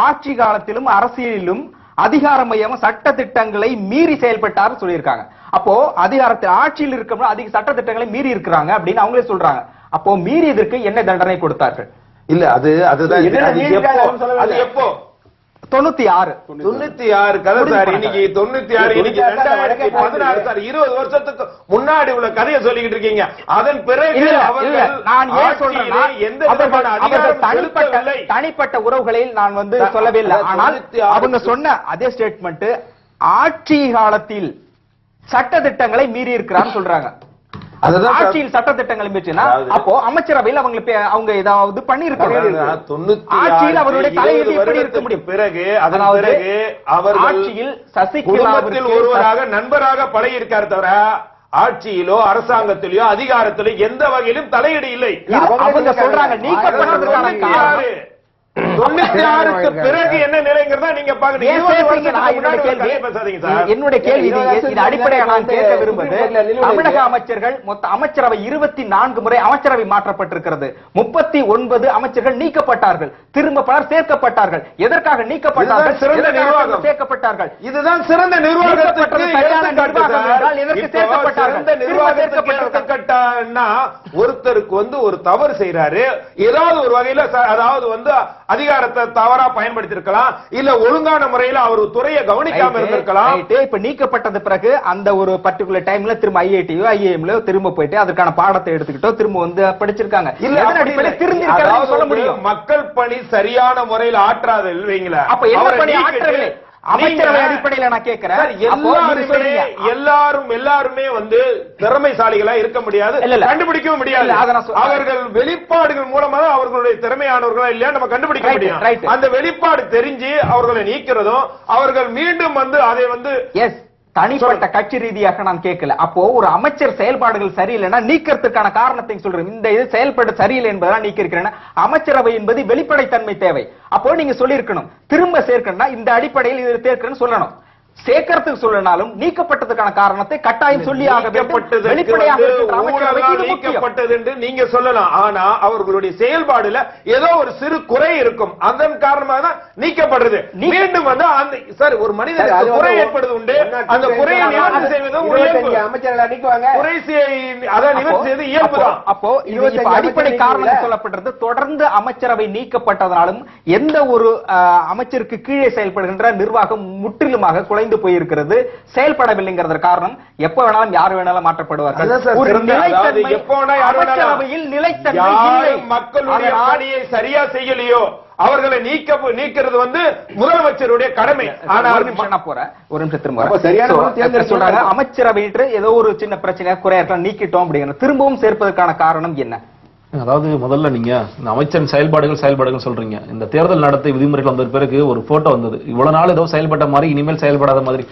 ஆட்சி காலத்திலும் அரசியலிலும் அதிகார மையம் சட்ட திட்டங்களை மீறி செயல்பட்டார் சொல்லியிருக்காங்க. அப்போ அதிகாரத்தில் ஆட்சியில் இருக்கும் அதிக சட்ட திட்டங்களை மீறி இருக்கிறாங்க அப்படின்னு அவங்களே சொல்றாங்க. அப்போ மீறியதற்கு என்ன தண்டனை கொடுத்தார்கள்? இல்ல அதுதான் எப்போ 96 கதை சார். இன்னைக்கு 96 இன்னைக்கு 2016 சார். 20 வருஷத்துக்கு முன்னாடி உள்ள கதையை சொல்லிக்கிட்டு இருக்கீங்க. அதன் பிறகு நான் ஏன் சொல்றேன், எந்த தனிப்பட்ட உறவுகளில் நான் வந்து சொல்லவே இல்லை. ஆனால் அவங்க சொன்ன அதே ஸ்டேட்மெண்ட் ஆட்சி காலத்தில் சட்ட திட்டங்களை மீறி இருக்கிறான்னு சொல்றாங்க. ஆட்சியில் சட்ட திட்டங்களை மீறினா அப்போ அமைச்சரவையில் அவங்க ஏதாவது பண்ணி இருக்காங்க. ஆட்சியில் அவருடைய தலையீடு எப்படி இருக்க முடியும்? பிறகு அதனால அவர் ஆட்சியில் சசிகலாவில் ஒருவராக நண்பராக பழகி இருக்கார் தவிர ஆட்சியிலோ அரசாங்கத்திலோ அதிகாரத்திலோ எந்த வகையிலும் தலையீடு இல்லை. அவங்க சொல்றாங்க நீக்கப்பட்டதற்கான 96க்கு பிறகு என்ன நிலைங்கிறதா நீங்க பாக்குறீங்க. என்னுடைய கேள்வி இது அடிப்படையாக நான் கேட்க விரும்புவது, தமிழக அமைச்சர்கள் மொத்த அமைச்சரவை 24 முறை அமைச்சரவை மாற்றப்பட்டிருக்கிறது. 39 அமைச்சர்கள் நீக்கப்பட்டார்கள், திரும்ப பலர் சேர்க்கப்பட்டார்கள். எதற்காக நீக்கப்பட்டார்கள்? சிறந்த நிர்வாகம் சேர்க்கப்பட்டார்கள். இதுதான் சிறந்த நிர்வாகத்துக்கு எடுத்துக்காட்டுன்னா ஒருத்தருக்கு வந்து ஒரு தவறு செய்யறாரு, ஏதாவது ஒரு வகையில அதாவது வந்து அதிகாரத்தை தவறா பயன்படுத்தி இருக்கலாம், இல்ல ஒழுங்கான முறையில் அவர் துறையை கவனிக்காம இருந்திருக்கலாம். இப்ப நீக்கப்பட்டது பிறகு அந்த ஒரு பர்டிகுலர் டைம்ல திரும்ப ஐஐடியோ ஐஏஎம்லோ திரும்ப போயிட்டு அதற்கான பாடத்தை எடுத்துக்கிட்டோ திரும்ப வந்து படிச்சிருக்காங்க. சொல்ல முடியும் மக்கள் பணி சரியான முறையில் ஆற்றாத இல்லைங்களா? அப்ப என்ன பணி ஆற்றவில்லை? அமைச்சரவை அடிப்படையில் நான் கேட்கிறேன், எல்லாருமே வந்து திறமைசாலிகளா இருக்க முடியாது, கண்டுபிடிக்கவும் முடியாது. அவர்கள் வெளிப்பாடுகள் மூலமாக அவர்களுடைய திறமையானவர்களா இல்லையா நம்ம கண்டுபிடிக்க முடியும். அந்த வெளிப்பாடு தெரிஞ்சு அவர்களை நீக்கிறதும் அவர்கள் மீண்டும் வந்து அதை வந்து தனிப்பட்ட கட்சி ரீதியாக நான் கேட்கல. அப்போ ஒரு அமைச்சர் செயல்பாடுகள் சரியில்லைன்னா நீக்கிறதுக்கான காரணத்தை சொல்றேன். இந்த இது செயல்பாடு சரியில்லை என்பதெல்லாம் நீக்கி இருக்கிறேன். அமைச்சரவை என்பது வெளிப்படைத்தன்மை தேவை. அப்போ நீங்க சொல்லியிருக்கணும், திரும்ப சேர்க்கணும்னா இந்த அடிப்படையில் இது சேர்க்கணும்னு சொல்லணும். சேர்க்கறதுக்கு சொல்லனாலும் நீக்கப்பட்டதுக்கான காரணத்தை கட்டாயம் சொல்லி நீக்கப்பட்டது என்று நீங்க சொல்லலாம். ஆனா அவர்களுடைய செயல்பாடுல ஏதோ ஒரு சிறு குறை இருக்கும், அதன் காரணமாக தான் நீக்கப்படுறது. மீண்டும் வந்து அந்த சார் ஒரு மனிதனுக்கு குறை ஏற்படுவது உண்டு, அந்த குறையை நிவர்த்தி செய்வதும் அமைச்சர்கள் அடிக்குவாங்க, குறை அதை நிவர்த்தி செய்வது இயல்புதான். அப்போ இது அடிப்படை காரணம் சொல்லப்பட்டது. தொடர்ந்து அமைச்சரவை நீக்கப்பட்டதனாலும் எந்த ஒரு அமைச்சருக்கு கீழே செயல்படுகின்ற நிர்வாகம் முற்றிலுமாக குலைந்து போயிருக்கிறது, செயல்படவில்லைங்கிறது காரணம். எப்ப வேணாலும் யார் வேணாலும் மாற்றப்படுவார்கள். ஒரு அமைச்சரவையில் நிலைத்தன்மை இல்லை. மக்களுடைய பணியை சரியா செய்யலையோ அவர்களை நீக்கிறது வந்து முதலமைச்சருடைய கடமை. ஆனால் ஒரு நிமிஷம் திரும்ப சொல்றாங்க, அமைச்சரவை ஏதோ ஒரு சின்ன பிரச்சனை குறையா நீக்கிட்டோம் அப்படிங்கிற திரும்பவும் சேர்ப்பதற்கான காரணம் என்ன? அதாவது முதல்ல நீங்க இந்த அமைச்சரின் செயல்பாடுகள் சொல்றீங்க. இந்த தேர்தல் நடத்தை விதிமுறைகள் வந்த பிறகு ஒரு போட்டோ வந்தது. இவ்வளவு நாள் ஏதோ செயல்பட்ட மாதிரி இனிமேல் செயல்படாத மாதிரி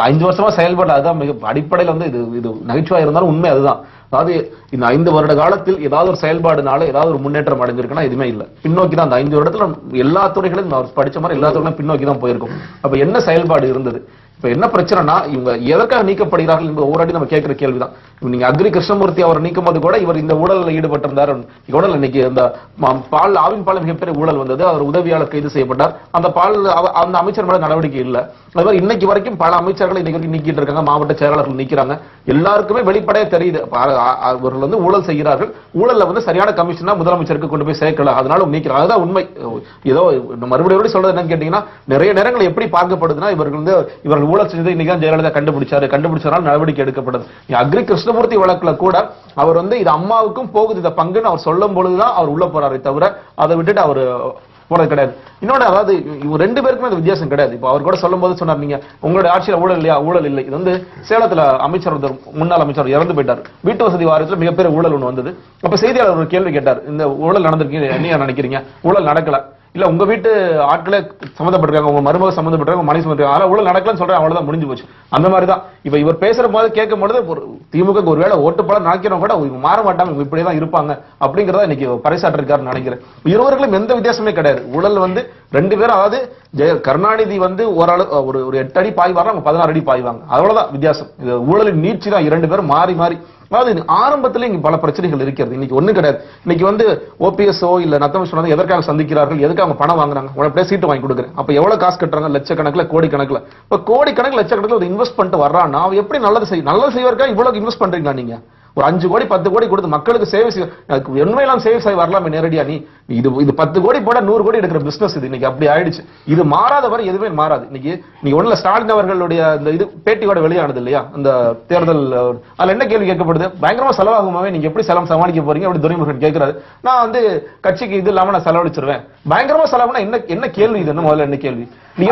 5 வருஷமா செயல்பட, அதுதான் மிக அடிப்படையில் வந்து இது நகைச்சுவா இருந்தாலும் உண்மை அதுதான். அதாவது இந்த 5 வருட காலத்தில் ஏதாவது ஒரு செயல்பாடுனால ஏதாவது ஒரு முன்னேற்றம் அடைஞ்சிருக்குன்னா எதுவுமே இல்லை, பின்னோக்கி தான். அந்த 5 வருடத்துல எல்லா துறைகளும் படிச்ச மாதிரி எல்லா துறைகளும் பின்னோக்கி தான் போயிருக்கும். அப்ப என்ன செயல்பாடு இருந்தது? இப்ப என்ன பிரச்சனைனா இவங்க எதற்காக நீக்கப்படுகிறார்கள் என்பது ஒவ்வொரு நம்ம கேட்கிற கேள்விதான். நீங்க அக்ரி கிருஷ்ணமூர்த்தி அவர் நீக்கும் போது கூட இவர் இந்த ஊழலில் ஈடுபட்டிருந்தார். ஊழல் இன்னைக்கு இந்த ஆவின் பால் மிகப்பெரிய ஊழல் வந்தது, அவர் உதவியாளர் கைது செய்யப்பட்டார். அந்த அந்த அமைச்சர் மேல நடவடிக்கை இல்லை. அது மாதிரி இன்னைக்கு வரைக்கும் பல அமைச்சர்களை இன்னைக்கு நீக்கிட்டு இருக்காங்க, மாவட்ட செயலாளர்கள் நீக்கிறாங்க. எல்லாருக்குமே வெளிப்படையா தெரியுது அவர்கள் வந்து ஊழல் செய்கிறார்கள். ஊழல்ல வந்து சரியான கமிஷனா முதலமைச்சருக்கு கொண்டு போய் சேர்க்கல, அதனால நீக்கிறாங்க. அதுதான் உண்மை. ஏதோ மறுபடியும் சொல்றது என்னன்னு கேட்டீங்கன்னா, நிறைய நேரங்கள் எப்படி பார்க்கப்படுதுன்னா இவர்கள் ஊழல் செஞ்சது இன்னைக்கு ஜெயலலிதா கண்டுபிடிச்சாரு நடவடிக்கை எடுக்கப்படுது. அக்ரி கிருஷ்ணமூர்த்தி வழக்குல கூட அவர் வந்து இது அம்மாவுக்கும் போகுது இந்த பங்குன்னு அவர் சொல்லும் பொழுதுதான் அவர் உள்ள போறாரு தவிர அதை விட்டுட்டு அவர் போறது கிடையாது. இன்னொன்னு, அதாவது இவங்க 2 பேருக்குமே அந்த வித்தியாசம் கிடையாது. இப்போ அவர் கூட சொல்லும் போது சொன்னார், நீங்க உங்களுடைய ஆட்சியில் ஊழல் இல்லையா? ஊழல் இல்லை. இது வந்து சேலத்துல அமைச்சர் முன்னாள் அமைச்சர் இறந்து போயிட்டார். வீட்டு வசதி வாரியத்தில் மிகப்பெரிய ஊழல் ஒண்ணு வந்தது. அப்ப செய்தியாளர் ஒரு கேள்வி கேட்டார், இந்த ஊழல் நடந்திருக்கீங்க, என்ன நினைக்கிறீங்க? ஊழல் நடக்கல. இல்ல உங்க வீட்டு ஆட்களே சம்பந்தப்பட்டிருக்காங்க, உங்க மருமக சம்பந்தப்பட்டிருக்காங்க, மனைவி சம்பந்தப்பட்டிருக்காங்க, ஆனா ஊழல் நடக்கலன்னு சொல்றேன், அவ்வளவுதான், முடிஞ்சு போச்சு. அந்த மாதிரிதான் இப்ப இவர் பேசுற போது கேட்கும் பொழுது திமுக ஒருவேளை ஓட்டுப்படம் நாக்கிறவங்க கூட இவங்க மாற மாட்டாங்க, இவங்க இப்படிதான் இருப்பாங்க அப்படிங்கறத இன்னைக்கு பறைசாற்றிருக்காருன்னு நினைக்கிறேன். இருவர்களும் எந்த வித்தியாசமே கிடையாது. ஊழல் வந்து 2 பேரும், அதாவது கருணாநிதி வந்து ஒரு 8 அடி பாய்வாங்க, அவங்க 16 அடி பாய்வாங்க, அவ்வளவுதான் வித்தியாசம். இது ஊழலின் நீட்சி தான். 2 பேரும் மாறி மாறி, அதாவது ஆரம்பத்திலே இங்க பல பிரச்சனைகள் இருக்கிறது. இன்னைக்கு ஒண்ணு கிடையாது. இன்னைக்கு வந்து ஓபிஎஸ்ஓ இல்ல நத்தம் விஸ்வநாதன் எதற்காக சந்திக்கிறார்கள், எதுக்கு அவங்க பணம் வாங்குறாங்க? உடனே சீட்டு வாங்கி கொடுக்குறேன். அப்ப எவ்வளவு காசு கட்டுறாங்க? லட்சக்கணக்கில், கோடிக்கணக்கில். இப்ப கோடிக்கணக்கில் லட்சக்கணக்கில் ஒரு இன்வெஸ்ட் பண்ணிட்டு வர்றான்னா அவன் எப்படி நல்லது செய்வதற்காக இவ்வளவு இன்வெஸ்ட் பண்றீங்களா? நீங்க ஒரு 5 கோடி 10 கோடி கொடுத்து மக்களுக்கு சேவை செய்ய உண்மையெல்லாம் சேவை செய்ய வரலாமே நேரடியா. நீ இது 10 கோடி போட 100 கோடி எடுக்கிற பிசினஸ் இது. இன்னைக்கு அப்படி ஆயிடுச்சு. இது மாறாத வரை எதுவுமே மாறாது. இன்னைக்கு நீங்க ஒண்ணுல ஸ்டாலின் அவர்களுடைய இந்த இது பேட்டியோட வெளியானது இல்லையா அந்த தேர்தல், அதுல என்ன கேள்வி கேட்கப்படுது? பயங்கரமா செலவாகுமாவே, நீங்க எப்படி செலவு சமாளிக்க போறீங்க அப்படி துரைமுருகன் கேட்கிறாரு. நான் வந்து கட்சிக்கு இது இல்லாம நான் செலவழிச்சிருவேன். பயங்கரமா செலவுனா என்ன கேள்வி? இது முதல்ல என்ன கேள்வி? நீ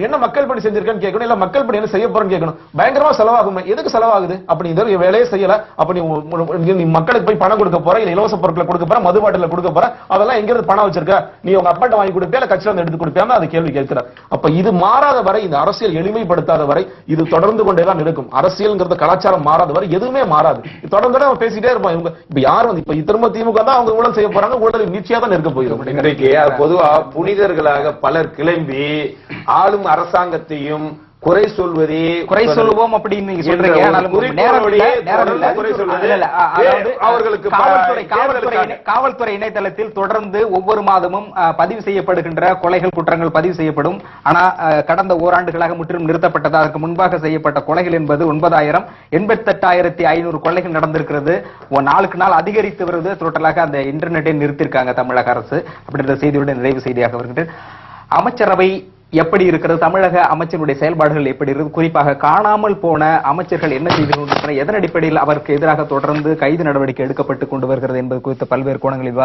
என்ன மக்கள் பணி செஞ்சிருக்கேன்னு கேட்கணும், இல்ல மக்கள் பணி என்ன செய்ய போறேன்னு கேட்கணும். பயங்கரமா செலவாகுமே, எதுக்கு செலவாகுது? அப்படி இந்த வேலையே செய்யல, அப்ப நீ மக்களுக்கு போய் பணம் கொடுக்க போற, இல்ல இலவச பொருட்களை கொடுக்க போற, மது பாட்டில கொடுக்க போற, அதெல்லாம் எங்க இருந்து பணம் வச்சிருக்க? நீ உங்க அப்பாட்ட வாங்கி கொடுப்பியா, இல்ல கட்சியில எடுத்து கொடுப்பியாம அது கேள்வி கேட்கிறார். அப்ப இது மாறாத வரை, இந்த அரசியல் எளிமைப்படுத்தாத வரை இது தொடர்ந்து கொண்டேதான் இருக்கும். அரசியல்ங்கிறது கலாச்சாரம் மாறாத வரை எதுவுமே மாறாது. தொடர்ந்து நம்ம பேசிட்டே இருப்போம். இவங்க இப்ப யார் வந்து இப்ப திரும்ப திமுக தான் அவங்க ஊழல் செய்ய போறாங்க, ஊழல் நிச்சயம் தான் இருக்க போயிடும். இன்றைக்கு பொதுவா புனிதர்களாக பலர் கிளம்பி ஆளும் அரசாங்கத்தையும் குறை சொல்லுவோம் அப்படின்னு நீங்க சொல்றீங்க. அவர்களுக்கு காவல்துறை இணையதளத்தில் தொடர்ந்து ஒவ்வொரு மாதமும் பதிவு செய்யப்படுகின்ற கொலைகள் குற்றங்கள் பதிவு செய்யப்படும். ஆனா கடந்த ஓராண்டுகளாக முற்றிலும் நிறுத்தப்பட்டது. அதற்கு முன்பாக செய்யப்பட்ட கொலைகள் என்பது 9,000 88,500 கொலைகள் நடந்திருக்கிறது. நாளுக்கு நாள் அதிகரித்து வருவது. டோட்டலாக அந்த இன்டர்நெட்டை நிறுத்திருக்காங்க தமிழக அரசு அப்படின்ற செய்தியுடன் நிறைவு செய்தியாக வருகின்றது. அமைச்சரவை எப்படி இருக்கிறது, தமிழக அமைச்சருடைய செயல்பாடுகள் எப்படி இருக்கிறது, குறிப்பாக காணாமல் போன அமைச்சர்கள் என்ன செய்து கொண்டிருக்கிறார், எதன் அடிப்படையில் அவருக்கு எதிராக தொடர்ந்து கைது நடவடிக்கை எடுக்கப்பட்டுக் கொண்டு வருகிறது என்பது குறித்த பல்வேறு கோணங்களில்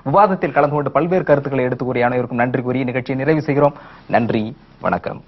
விவாதத்தில் கலந்து கொண்டு பல்வேறு கருத்துக்களை எடுத்து கூறிய அனைவருக்கும் நன்றி கூறி நிகழ்ச்சியை நிறைவு செய்கிறோம். நன்றி, வணக்கம்.